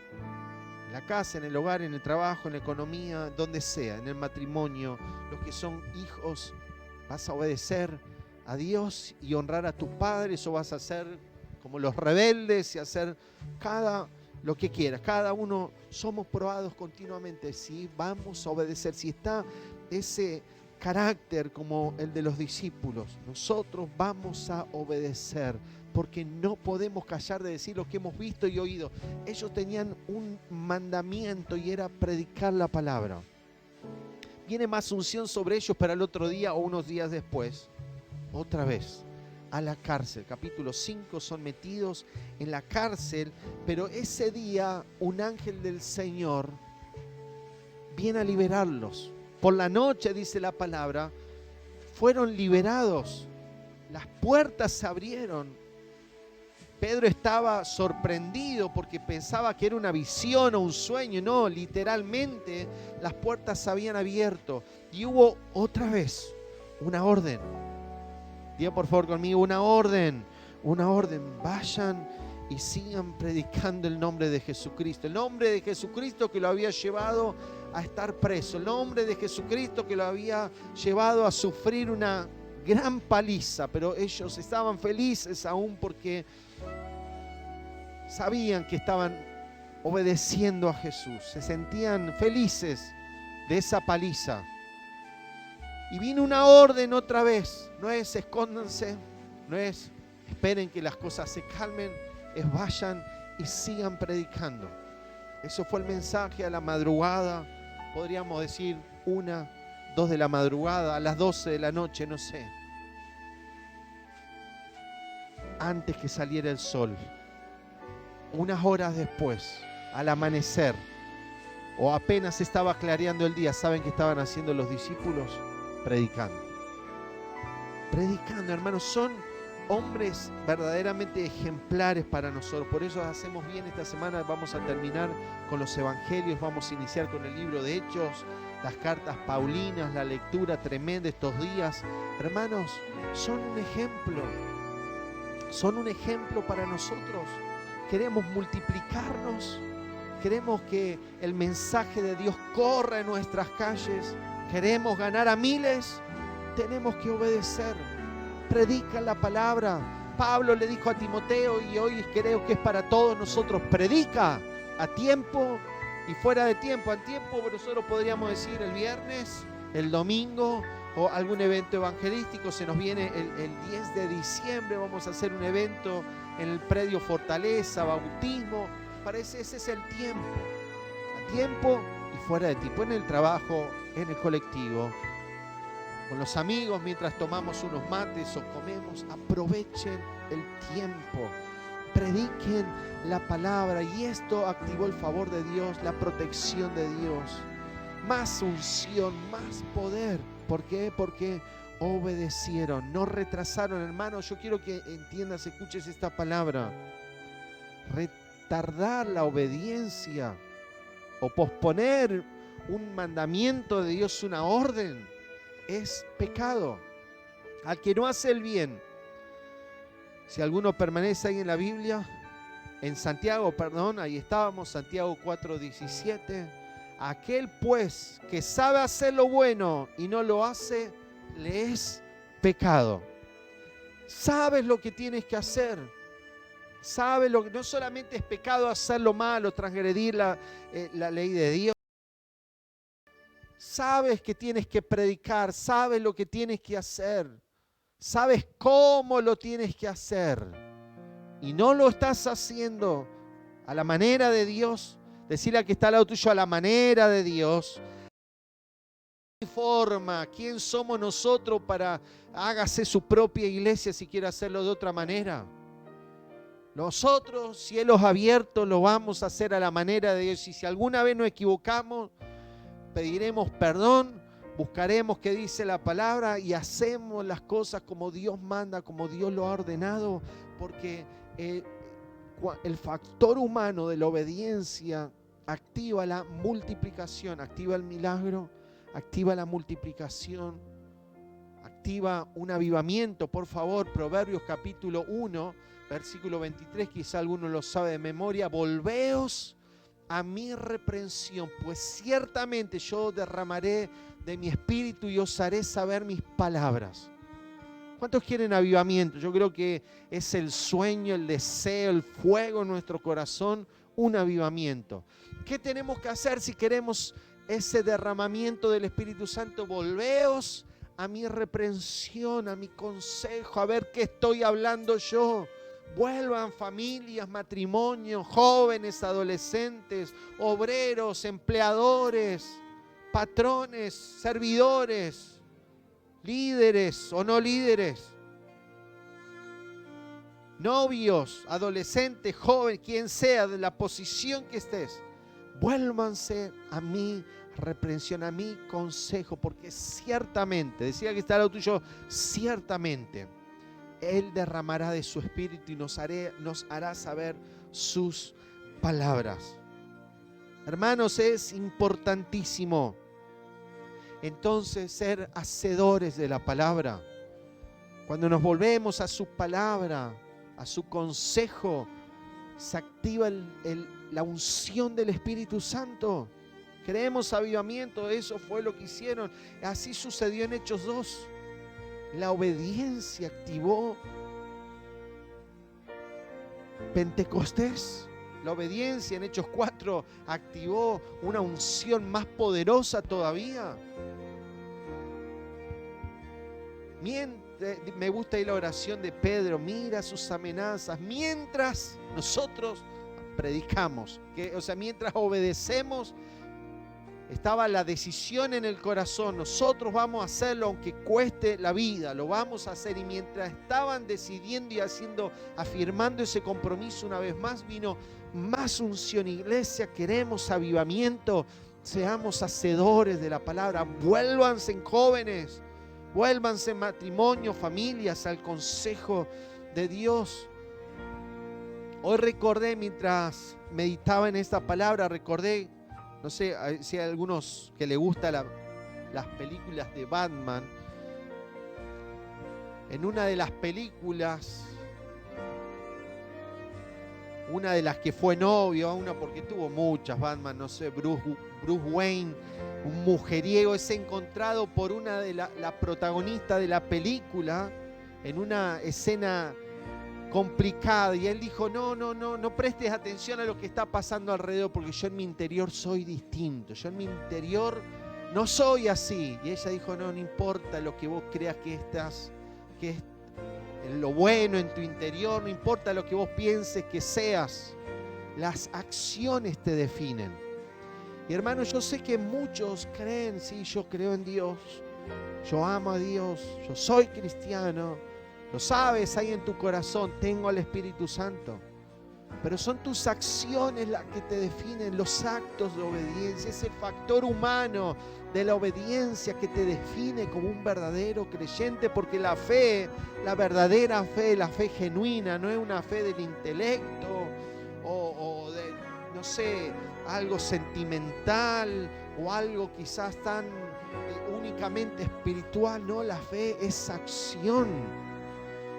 En la casa, en el hogar, en el trabajo, en la economía, donde sea, en el matrimonio. Los que son hijos, ¿vas a obedecer a Dios y honrar a tus padres o vas a hacer como los rebeldes y hacer lo que quieras? Cada uno somos probados continuamente si vamos a obedecer, si está ese carácter como el de los discípulos. Nosotros vamos a obedecer porque no podemos callar de decir lo que hemos visto y oído. Ellos tenían un mandamiento y era predicar la palabra. Viene más unción sobre ellos para el otro día o unos días después. Otra vez a la cárcel. Capítulo 5, son metidos en la cárcel, pero ese día un ángel del Señor viene a liberarlos. Por la noche, dice la palabra, fueron liberados. Las puertas se abrieron. Pedro estaba sorprendido porque pensaba que era una visión o un sueño. No, literalmente las puertas se habían abierto y hubo otra vez una orden. Diga por favor conmigo, una orden. Vayan y sigan predicando el nombre de Jesucristo. El nombre de Jesucristo que lo había llevado a estar preso. El nombre de Jesucristo que lo había llevado a sufrir una gran paliza. Pero ellos estaban felices aún porque sabían que estaban obedeciendo a Jesús. Se sentían felices de esa paliza. Y vino una orden otra vez. No es escóndanse, no es esperen que las cosas se calmen, es vayan y sigan predicando. Eso fue el mensaje a la madrugada, podríamos decir 1, 2 de la madrugada, a las 12 de la noche, no sé. Antes que saliera el sol, unas horas después, al amanecer, o apenas estaba clareando el día, ¿saben qué estaban haciendo los discípulos? Predicando, hermanos. Son hombres verdaderamente ejemplares para nosotros. Por eso hacemos bien esta semana. Vamos a terminar con los evangelios, vamos a iniciar con el libro de Hechos, las cartas paulinas, la lectura tremenda estos días. Hermanos, son un ejemplo para nosotros. Queremos multiplicarnos, queremos que el mensaje de Dios corra en nuestras calles. Queremos ganar a miles, tenemos que obedecer. Predica la palabra. Pablo le dijo a Timoteo, y hoy creo que es para todos nosotros, predica a tiempo y fuera de tiempo. A tiempo nosotros podríamos decir el viernes, el domingo o algún evento evangelístico. Se nos viene el 10 de diciembre, vamos a hacer un evento en el predio Fortaleza, bautismo. Parece ese es el tiempo. A tiempo y fuera de tiempo, en el trabajo, en el colectivo, con los amigos mientras tomamos unos mates o comemos. Aprovechen el tiempo, prediquen la palabra, y esto activó el favor de Dios, la protección de Dios, más unción, más poder. ¿Por qué? Porque obedecieron, no retrasaron. Hermanos, yo quiero que entiendas, escuches esta palabra: retardar la obediencia o posponer un mandamiento de Dios, una orden, es pecado. Al que no hace el bien, si alguno permanece ahí en la Biblia, en Santiago, ahí estábamos, Santiago 4:17, aquel pues que sabe hacer lo bueno y no lo hace, le es pecado. Sabes lo que tienes que hacer. Sabes lo que no solamente es pecado hacer lo malo, transgredir la ley de Dios. Sabes que tienes que predicar, sabes lo que tienes que hacer, sabes cómo lo tienes que hacer y no lo estás haciendo a la manera de Dios. Decirle al que está al lado tuyo: a la manera de Dios. Forma, ¿quién somos nosotros para hágase su propia iglesia si quiere hacerlo de otra manera? Nosotros, cielos abiertos, lo vamos a hacer a la manera de Dios. Y si alguna vez nos equivocamos, pediremos perdón, buscaremos qué dice la palabra y hacemos las cosas como Dios manda, como Dios lo ha ordenado, porque el factor humano de la obediencia activa la multiplicación, activa el milagro, activa la multiplicación, activa un avivamiento. Por favor, Proverbios capítulo 1, versículo 23, quizá alguno lo sabe de memoria: volveos a mi reprensión, pues ciertamente yo derramaré de mi espíritu y os haré saber mis palabras. ¿Cuántos quieren avivamiento? Yo creo que es el sueño, el deseo, el fuego en nuestro corazón, un avivamiento. ¿Qué tenemos que hacer si queremos ese derramamiento del Espíritu Santo? Volveos a mi reprensión, a mi consejo, a ver qué estoy hablando yo. Vuelvan familias, matrimonios, jóvenes, adolescentes, obreros, empleadores, patrones, servidores, líderes o no líderes. novios, adolescentes, jóvenes, quien sea, de la posición que estés, vuélvanse a mi reprensión, a mi consejo, porque ciertamente, decía que está al lado tuyo, ciertamente Él derramará de su espíritu y nos hará saber sus palabras. Hermanos, es importantísimo entonces ser hacedores de la palabra. Cuando nos volvemos a su palabra, a su consejo, se activa la unción del Espíritu Santo. Creemos avivamiento, eso fue lo que hicieron. Así sucedió en Hechos 2. La obediencia activó Pentecostés. La obediencia en Hechos 4 activó una unción más poderosa todavía. Me gusta ahí la oración de Pedro, mira sus amenazas, mientras nosotros predicamos, mientras obedecemos, estaba la decisión en el corazón, nosotros vamos a hacerlo aunque cueste la vida, lo vamos a hacer. Y mientras estaban decidiendo y afirmando ese compromiso, una vez más vino más unción. Iglesia, queremos avivamiento, seamos hacedores de la palabra. Vuélvanse en jóvenes, vuélvanse en matrimonio, familias, al consejo de Dios. Hoy recordé, mientras meditaba en esta palabra, recordé, no sé si hay algunos que les gustan las películas de Batman. En una de las películas, una de las que fue novio, una porque tuvo muchas, Batman, no sé, Bruce Wayne, un mujeriego, es encontrado por una de la protagonista de la película en una escena complicada, y él dijo, no prestes atención a lo que está pasando alrededor, porque yo en mi interior soy distinto, yo en mi interior no soy así. Y ella dijo, no importa lo que vos creas que es lo bueno en tu interior, no importa lo que vos pienses que seas, las acciones te definen. Y hermanos, yo sé que muchos creen, sí, yo creo en Dios, yo amo a Dios, yo soy cristiano, lo sabes ahí en tu corazón, tengo al Espíritu Santo. Pero son tus acciones las que te definen, los actos de obediencia, ese factor humano de la obediencia que te define como un verdadero creyente, porque la fe, la verdadera fe, la fe genuina, no es una fe del intelecto o de, no sé, algo sentimental o algo quizás tan únicamente espiritual. No, la fe es acción.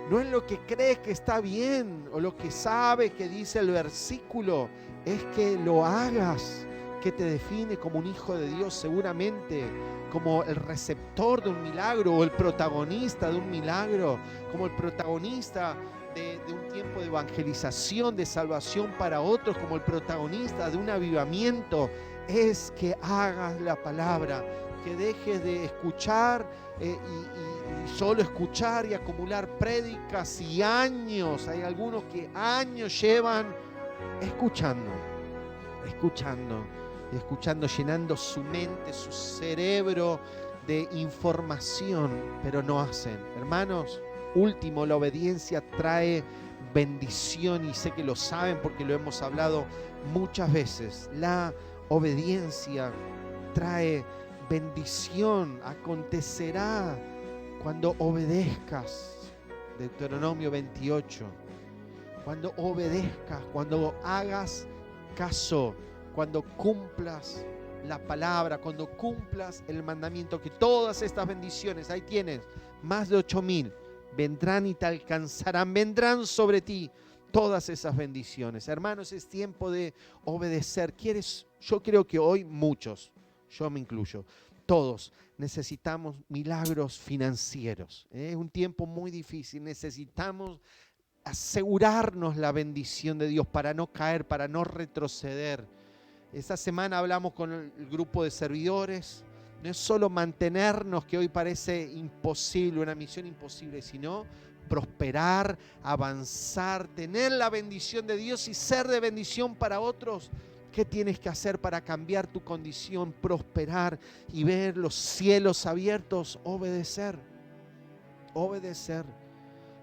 No es lo que crees que está bien o lo que sabes que dice el versículo, es que lo hagas, que te define como un hijo de Dios, seguramente como el receptor de un milagro o el protagonista de un milagro, como el protagonista de un tiempo de evangelización, de salvación para otros, como el protagonista de un avivamiento. Es que hagas la palabra, que dejes de escuchar y solo escuchar y acumular prédicas y años. Hay algunos que años llevan escuchando, llenando su mente, su cerebro de información, pero no hacen. Hermanos, último, la obediencia trae bendición, y sé que lo saben porque lo hemos hablado muchas veces. La obediencia trae bendición, acontecerá cuando obedezcas. Deuteronomio 28. Cuando obedezcas, cuando hagas caso, cuando cumplas la palabra, cuando cumplas el mandamiento, que todas estas bendiciones, ahí tienes, más de 8,000, vendrán y te alcanzarán, vendrán sobre ti todas esas bendiciones. Hermanos, es tiempo de obedecer. Yo creo que hoy muchos, yo me incluyo, todos necesitamos milagros financieros. Es un tiempo muy difícil, necesitamos asegurarnos la bendición de Dios para no caer, para no retroceder. Esta semana hablamos con el grupo de servidores. No es solo mantenernos, que hoy parece imposible, una misión imposible, sino prosperar, avanzar, tener la bendición de Dios y ser de bendición para otros. ¿Qué tienes que hacer para cambiar tu condición, prosperar y ver los cielos abiertos? Obedecer.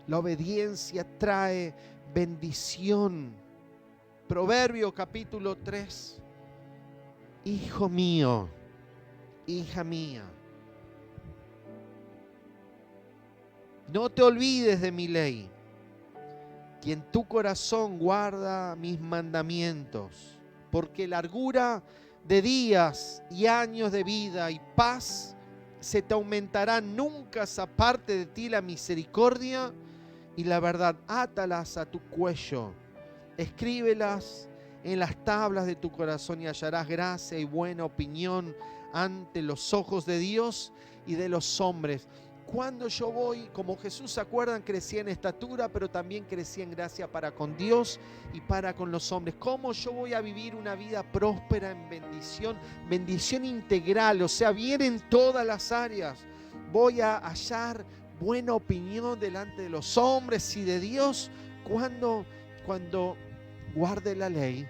La obediencia trae bendición. Proverbio capítulo 3. Hijo mío, hija mía, no te olvides de mi ley, que en tu corazón guarda mis mandamientos, porque largura de días y años de vida y paz se te aumentarán. Nunca se aparte de ti la misericordia y la verdad. Átalas a tu cuello, escríbelas en las tablas de tu corazón y hallarás gracia y buena opinión ante los ojos de Dios y de los hombres. Cuando yo voy, como Jesús, ¿se acuerdan? Crecía en estatura, pero también crecía en gracia para con Dios y para con los hombres. ¿Cómo yo voy a vivir una vida próspera en bendición? Bendición integral, o sea, bien en todas las áreas. Voy a hallar buena opinión delante de los hombres y de Dios cuando guarde la ley,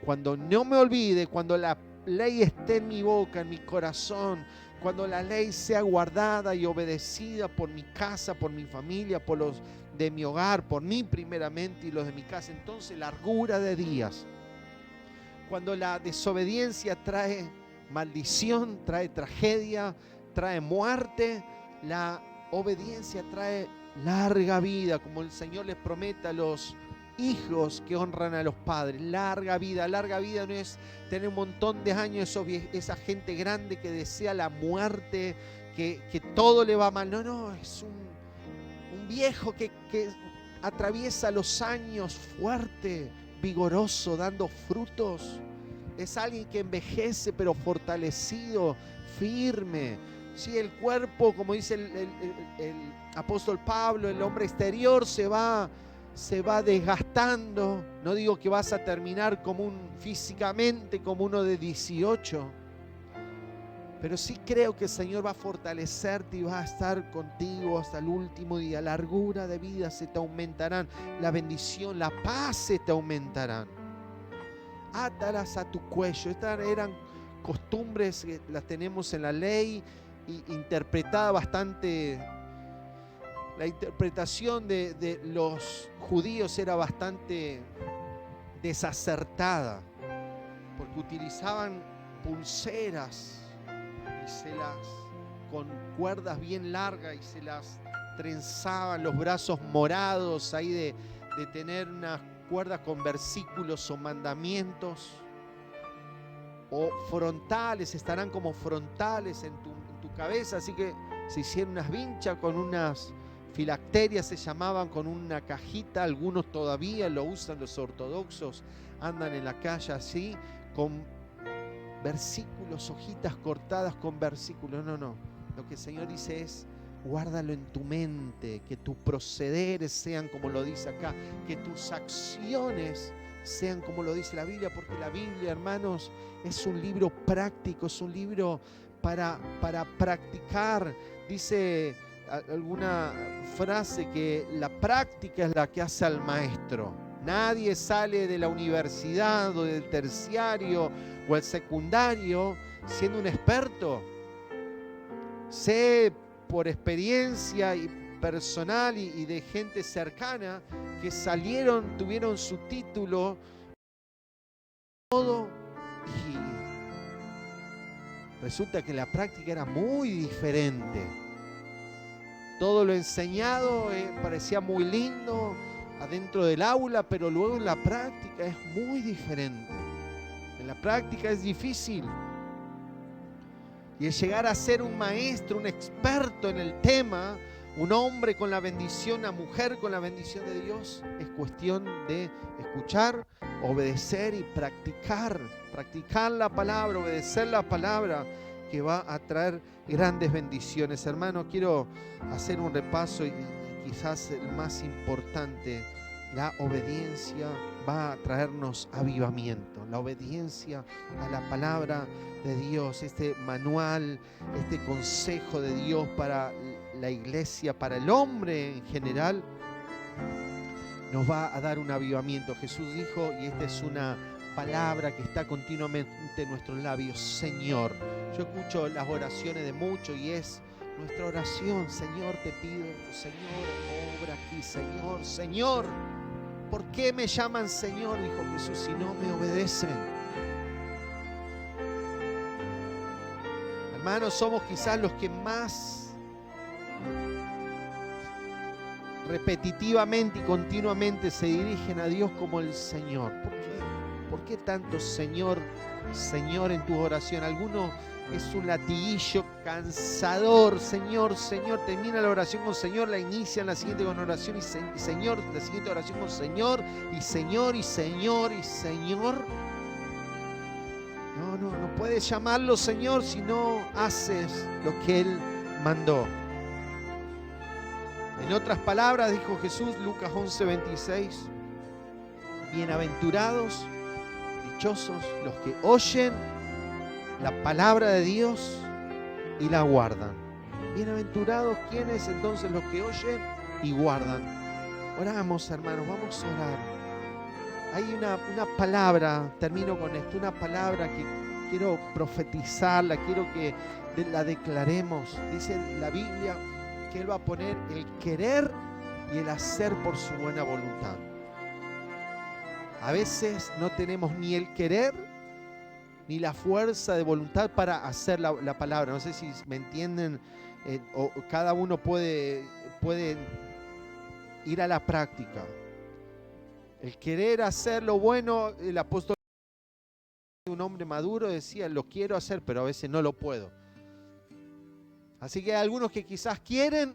cuando no me olvide, cuando la ley esté en mi boca, en mi corazón, cuando la ley sea guardada y obedecida por mi casa, por mi familia, por los de mi hogar, por mí primeramente y los de mi casa. Entonces, largura de días. Cuando la desobediencia trae maldición, trae tragedia, trae muerte, la obediencia trae larga vida, como el Señor les promete a los hijos que honran a los padres. Larga vida no es tener un montón de años, esa gente grande que desea la muerte, que todo le va mal. No, es un viejo que atraviesa los años fuerte, vigoroso, dando frutos. Es alguien que envejece pero fortalecido, firme. Sí, el cuerpo, como dice el apóstol Pablo, el hombre exterior se va desgastando. No digo que vas a terminar físicamente como uno de 18, pero sí creo que el Señor va a fortalecerte y va a estar contigo hasta el último día. Largura de vida se te aumentarán, la bendición, la paz se te aumentarán. Átalas a tu cuello. Estas eran costumbres que las tenemos en la ley, interpretada bastante. La interpretación de los judíos era bastante desacertada, porque utilizaban pulseras con cuerdas bien largas y se las trenzaban, los brazos morados ahí de tener unas cuerdas con versículos o mandamientos, o frontales, estarán como frontales en tu cabeza. Así que se hicieron unas vinchas con unas filacterias, se llamaban, con una cajita. Algunos todavía lo usan, los ortodoxos andan en la calle así, con versículos, hojitas cortadas con versículos. No, lo que el Señor dice es: guárdalo en tu mente, que tus procederes sean como lo dice acá, que tus acciones sean como lo dice la Biblia, porque la Biblia, hermanos, es un libro práctico, es un libro para practicar. Dice alguna frase que la práctica es la que hace al maestro. Nadie sale de la universidad o del terciario o el secundario siendo un experto. Sé por experiencia y personal y de gente cercana que salieron, tuvieron su título, todo, y resulta que la práctica era muy diferente. Todo lo enseñado parecía muy lindo adentro del aula, pero luego en la práctica es muy diferente. En la práctica es difícil. Y el llegar a ser un maestro, un experto en el tema, un hombre con la bendición, una mujer con la bendición de Dios, es cuestión de escuchar, obedecer y practicar la palabra, obedecer la palabra, que va a traer grandes bendiciones. Hermano, quiero hacer un repaso y quizás el más importante: la obediencia va a traernos avivamiento. La obediencia a la palabra de Dios, este manual, este consejo de Dios para la iglesia, para el hombre en general, nos va a dar un avivamiento. Jesús dijo, y esta es una palabra que está continuamente en nuestros labios: Señor. Yo escucho las oraciones de muchos y es nuestra oración: Señor, te pido esto, Señor, obra aquí, Señor. ¿Por qué me llaman Señor? Dijo Jesús, si no me obedecen. Hermanos, somos quizás los que más repetitivamente y continuamente se dirigen a Dios como el Señor. ¿Por qué? ¿Por qué tanto Señor, Señor en tu oración? Algunos es un latiguillo cansador. Señor, Señor, termina la oración con Señor, la inician la siguiente con oración y Señor, la siguiente oración con Señor y Señor y Señor y Señor. No puedes llamarlo Señor si no haces lo que Él mandó. En otras palabras, dijo Jesús, Lucas 11:26, bienaventurados, dichosos los que oyen la palabra de Dios y la guardan. Bienaventurados, ¿quiénes entonces? Los que oyen y guardan. Oramos, hermanos, vamos a orar. Hay una palabra, termino con esto, una palabra que quiero profetizarla, quiero que la declaremos. Dice la Biblia que Él va a poner el querer y el hacer por su buena voluntad. A veces no tenemos ni el querer ni la fuerza de voluntad para hacer la palabra. No sé si me entienden, o cada uno puede ir a la práctica. El querer hacer lo bueno, el apóstol, un hombre maduro, decía, lo quiero hacer, pero a veces no lo puedo. Así que hay algunos que quizás quieren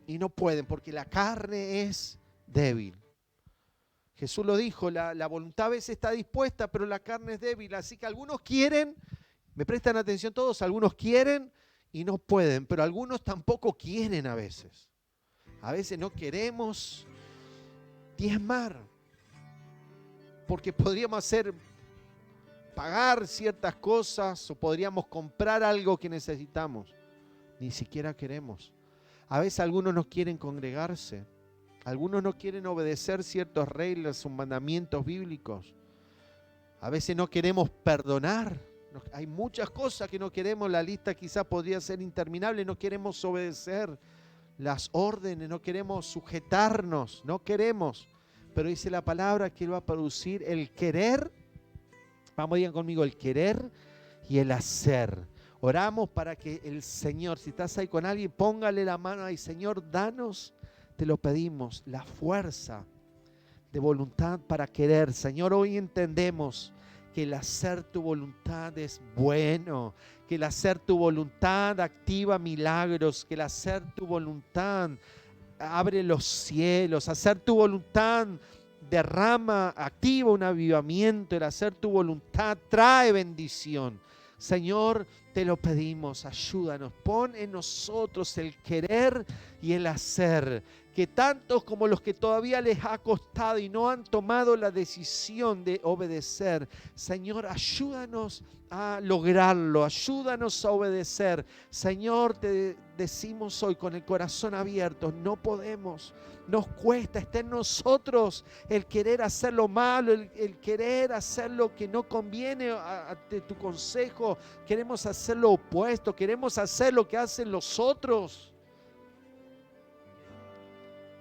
y no pueden, porque la carne es débil. Jesús lo dijo, la voluntad a veces está dispuesta, pero la carne es débil. Así que algunos quieren, me prestan atención todos, algunos quieren y no pueden, pero algunos tampoco quieren a veces. A veces no queremos diezmar, porque podríamos pagar ciertas cosas o podríamos comprar algo que necesitamos. Ni siquiera queremos. A veces algunos no quieren congregarse. Algunos no quieren obedecer ciertas reglas o mandamientos bíblicos. A veces no queremos perdonar. Hay muchas cosas que no queremos. La lista quizás podría ser interminable. No queremos obedecer las órdenes. No queremos sujetarnos. No queremos. Pero dice la palabra que Él va a producir el querer. Vamos, digan conmigo, el querer y el hacer. Oramos para que el Señor, si estás ahí con alguien, póngale la mano ahí. Señor, danos, te lo pedimos, la fuerza de voluntad para querer. Señor, hoy entendemos que el hacer tu voluntad es bueno, que el hacer tu voluntad activa milagros, que el hacer tu voluntad abre los cielos, hacer tu voluntad derrama, activa un avivamiento, el hacer tu voluntad trae bendición. Señor, te lo pedimos, ayúdanos, pon en nosotros el querer y el hacer, que tantos como los que todavía les ha costado y no han tomado la decisión de obedecer, Señor, ayúdanos a lograrlo, ayúdanos a obedecer. Señor, te decimos hoy con el corazón abierto, no podemos, nos cuesta, está en nosotros el querer hacer lo malo, el querer hacer lo que no conviene a tu consejo, queremos hacer lo opuesto, queremos hacer lo que hacen los otros.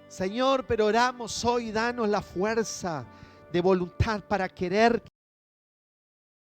Señor, pero oramos hoy, danos la fuerza de voluntad para querer que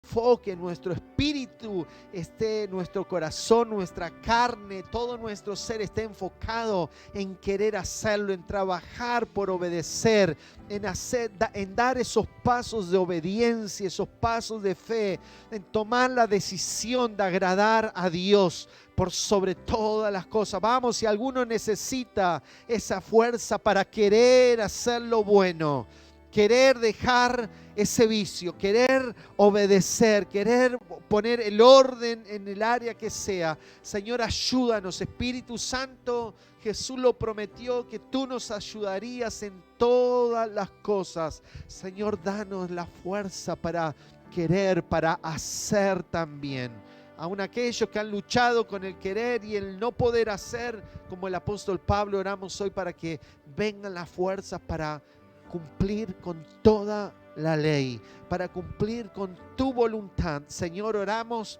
enfoque nuestro espíritu, esté nuestro corazón, nuestra carne, todo nuestro ser esté enfocado en querer hacerlo, en trabajar por obedecer, en dar esos pasos de obediencia, esos pasos de fe, en tomar la decisión de agradar a Dios por sobre todas las cosas. Vamos, si alguno necesita esa fuerza para querer hacer lo bueno, querer dejar ese vicio, querer obedecer, querer poner el orden en el área que sea. Señor, ayúdanos, Espíritu Santo. Jesús lo prometió que tú nos ayudarías en todas las cosas. Señor, danos la fuerza para querer, para hacer también. Aún aquellos que han luchado con el querer y el no poder hacer, como el apóstol Pablo, oramos hoy para que vengan las fuerzas para cumplir con toda la ley, para cumplir con tu voluntad. Señor, oramos,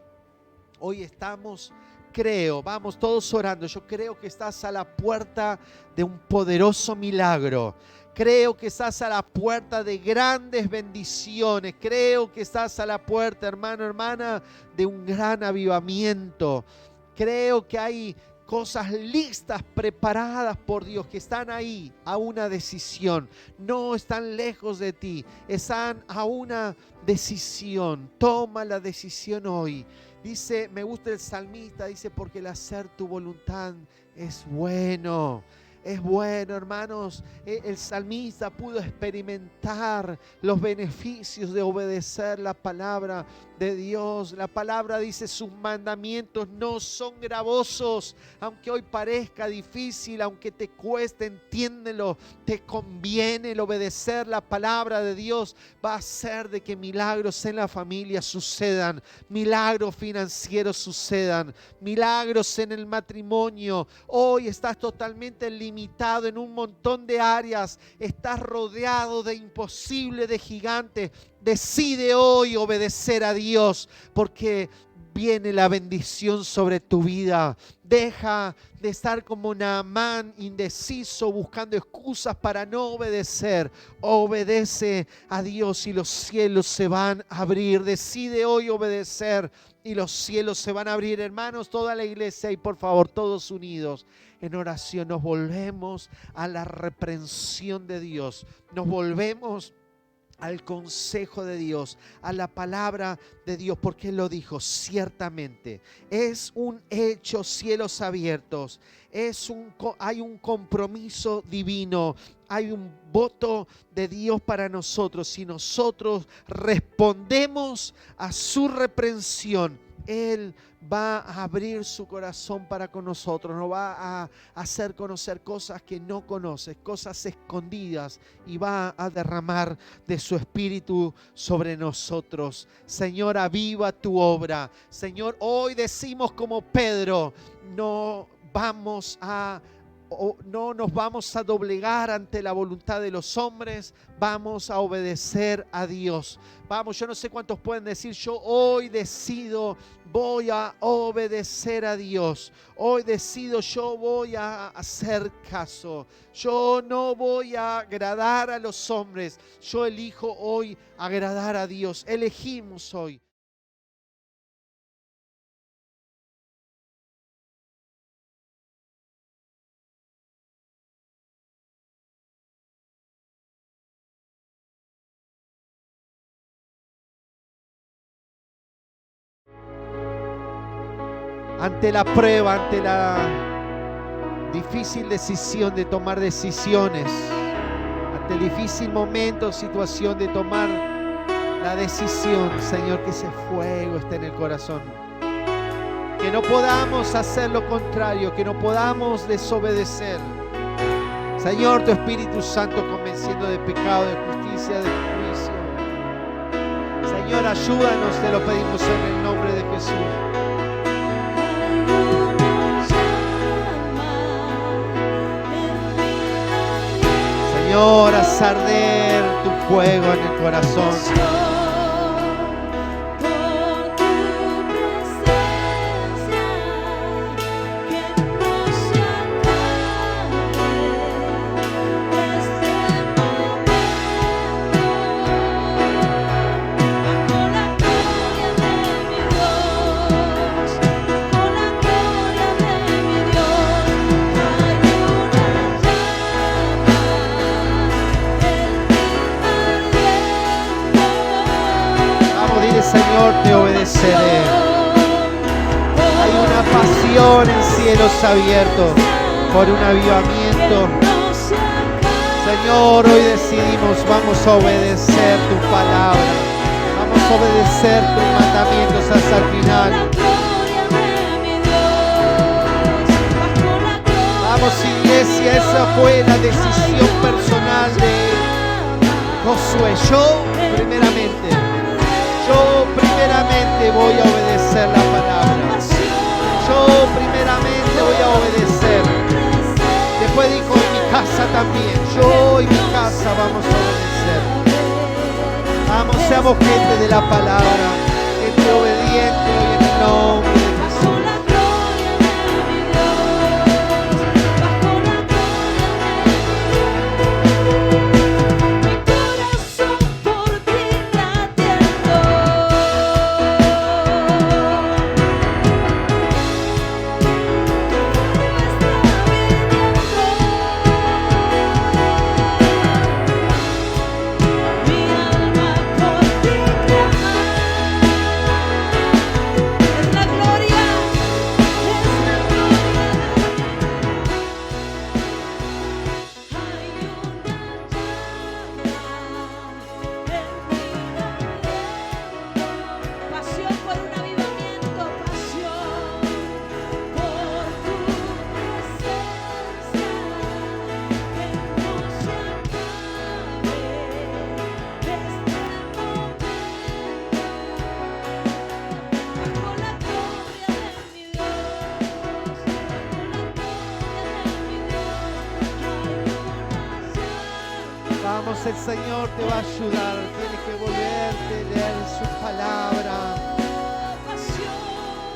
hoy estamos, creo, vamos todos orando, yo creo que estás a la puerta de un poderoso milagro. Creo que estás a la puerta de grandes bendiciones. Creo que estás a la puerta, hermano, hermana, de un gran avivamiento. Creo que hay cosas listas, preparadas por Dios, que están ahí a una decisión. No están lejos de ti, están a una decisión. Toma la decisión hoy. Dice, me gusta el salmista, dice, porque el hacer tu voluntad es bueno. Es bueno, hermanos. El salmista pudo experimentar los beneficios de obedecer la palabra de Dios. La palabra dice, sus mandamientos no son gravosos. Aunque hoy parezca difícil, aunque te cueste, entiéndelo. Te conviene el obedecer la palabra de Dios. Va a hacer de que milagros en la familia sucedan. Milagros financieros sucedan. Milagros en el matrimonio. Hoy estás totalmente limitado en un montón de áreas. Estás rodeado de imposible, de gigantes. Decide hoy obedecer a Dios, porque viene la bendición sobre tu vida. Deja de estar como Naamán, indeciso, buscando excusas para no obedecer. Obedece a Dios y los cielos se van a abrir. Decide hoy obedecer y los cielos se van a abrir. Hermanos, toda la iglesia y por favor todos unidos en oración, nos volvemos a la reprensión de Dios. Nos volvemos al consejo de Dios, a la palabra de Dios, porque Él lo dijo, ciertamente es un hecho, cielos abiertos, hay un compromiso divino, hay un voto de Dios para nosotros. Si nosotros respondemos a su reprensión, Él va a abrir su corazón para con nosotros, nos va a hacer conocer cosas que no conoces, cosas escondidas, y va a derramar de su espíritu sobre nosotros. Señor, aviva tu obra. Señor, hoy decimos como Pedro, no nos vamos a doblegar ante la voluntad de los hombres, vamos a obedecer a Dios. Vamos, yo no sé cuántos pueden decir, yo hoy decido, voy a obedecer a Dios. Hoy decido, yo voy a hacer caso. Yo no voy a agradar a los hombres. Yo elijo hoy agradar a Dios. Elegimos hoy. Ante la prueba, ante la difícil decisión de tomar decisiones, ante el difícil momento, situación de tomar la decisión, Señor, que ese fuego esté en el corazón. Que no podamos hacer lo contrario, que no podamos desobedecer. Señor, tu Espíritu Santo convenciendo de pecado, de justicia, de juicio. Señor, ayúdanos, te lo pedimos en el nombre de Jesús. Señor, haz arder tu fuego en el corazón. Señor, te obedeceré. Hay una pasión en cielos abiertos por un avivamiento. Señor, hoy decidimos, vamos a obedecer tu palabra. Vamos a obedecer tus mandamientos hasta el final. Vamos, iglesia, esa fue la decisión personal de Josué. Yo primeramente voy a obedecer la palabra. Yo primeramente voy a obedecer. Después dijo, en mi casa también. Yo y mi casa vamos a obedecer. Vamos, seamos gente de la palabra, gente obediente en el nombre de Jesús. Vamos, el Señor te va a ayudar. Tienes que volverte a leer su palabra.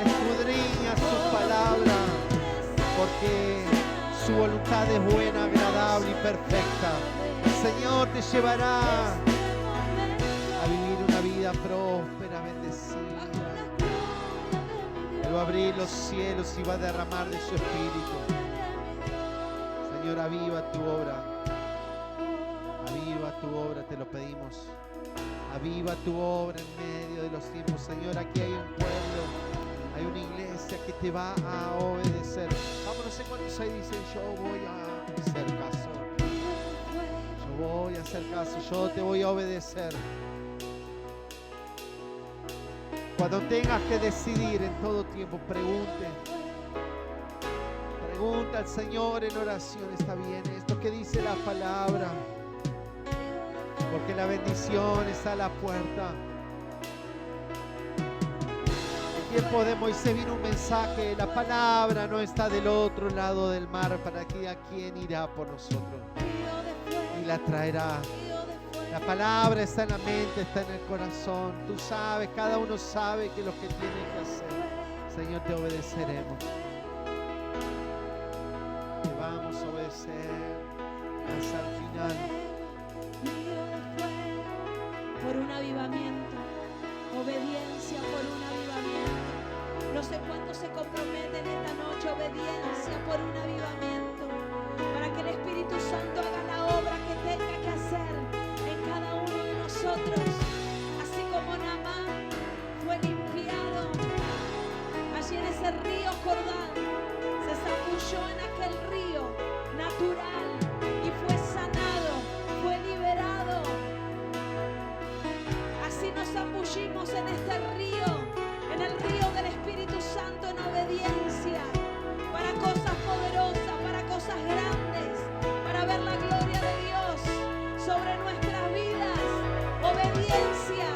Escudriña su palabra, porque su voluntad es buena, agradable y perfecta. El Señor te llevará a vivir una vida próspera, bendecida. Él va a abrir los cielos y va a derramar de su espíritu. Señor, aviva tu obra. Aviva tu obra, te lo pedimos. Aviva tu obra en medio de los tiempos. Señor, aquí hay un pueblo, hay una iglesia que te va a obedecer. Vamos, no sé cuántos ahí dicen, yo voy a hacer caso. Yo voy a hacer caso, yo te voy a obedecer. Cuando tengas que decidir en todo tiempo, pregunta al Señor en oración. ¿Está bien esto que dice la palabra? Porque la bendición está a la puerta. En tiempo de Moisés vino un mensaje: la palabra no está del otro lado del mar, para que a quien irá por nosotros y la traerá. La palabra está en la mente, está en el corazón. Tú sabes, cada uno sabe que lo que tiene que hacer. Señor, te obedeceremos. Te vamos a obedecer hasta el final. Por un avivamiento, obediencia por un avivamiento. No sé cuántos se comprometen esta noche, obediencia por un avivamiento, para que el Espíritu Santo haga la obra que tenga que hacer en cada uno de nosotros. Así como Naamán fue limpiado allí en ese río Jordán, se zambulló en aquel río natural y fue sanado, fue liberado. Así nos zambullimos en este río, en el río del Espíritu Santo, en obediencia, para cosas poderosas, para cosas grandes, para ver la gloria de Dios sobre nuestras vidas. Obediencia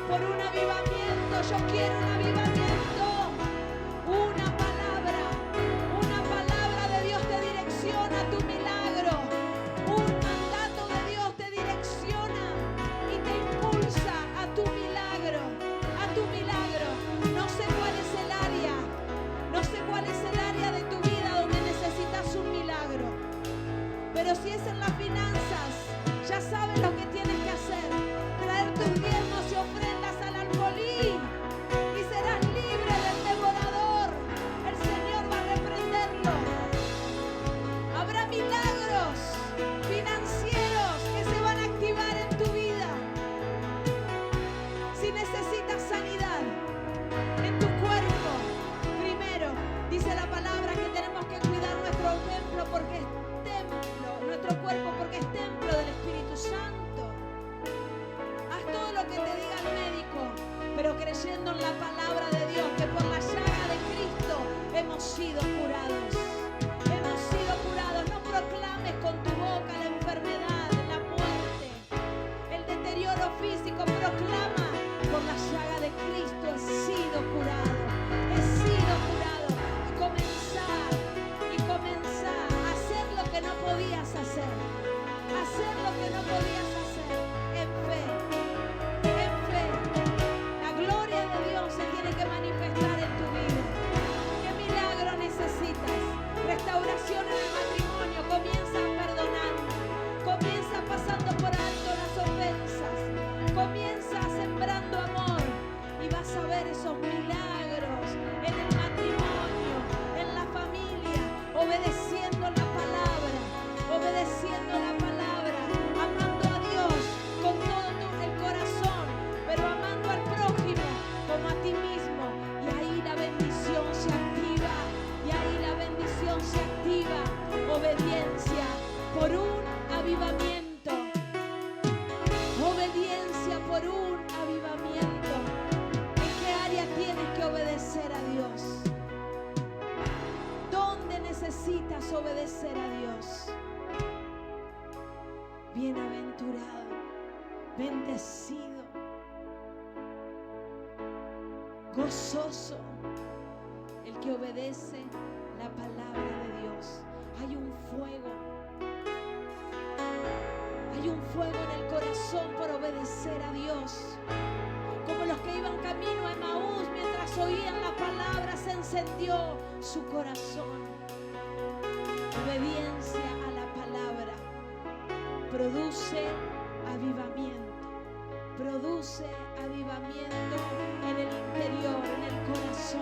por un avivamiento. Yo quiero un avivamiento. Una palabra de Dios te direcciona a tu milagro. Un mandato de Dios te direcciona y te impulsa a tu milagro, a tu milagro. No sé cuál es el área, no sé cuál es el área de tu vida donde necesitas un milagro, pero si es en las finanzas, ya sabes lo que tienes que hacer: traer tus diezmos y ofrendas al alfolí y serás libre del devorador. El Señor va a reprenderlo. Habrá milagros financieros que se van a activar en tu vida. Si necesitas sanidad en tu cuerpo, primero dice la palabra que tenemos que cuidar nuestro templo, porque es templo, nuestro cuerpo, porque es templo del Espíritu Santo. Haz todo lo que te diga el médico, pero creyendo en la palabra de Dios, que por la llaga de Cristo hemos sido curados. Hemos sido curados. No proclames con tu boca la enfermedad, la muerte, el deterioro físico. Proclama: por la llaga de Cristo he sido curado. He sido curado. Y comenzar a hacer lo que no podías hacer. Hacer lo que no podías hacer en fe. En fe. La gloria de Dios se tiene que manifestar en tu vida. ¿Qué milagro necesitas? Restauración en el matrimonio. Comienza perdonando. Comienza pasando por alto las ofensas. Comienza sembrando amor y vas a ver esos milagros en el matrimonio, en la familia, obedeciendo la palabra, amando a Dios con todo el corazón, pero amando al prójimo como a ti mismo. Y ahí la bendición se activa, obediencia por un avivamiento. Obediencia por un avivamiento. ¿En qué área tienes que obedecer a Dios? ¿Dónde necesitas obedecer a Dios? Bienaventurado, bendecido, gozoso el que obedece la palabra de Dios. Hay un fuego en el Dios. Como los que iban camino a Emaús, mientras oían la palabra, se encendió su corazón. Obediencia a la palabra produce avivamiento. Produce avivamiento en el interior, en el corazón.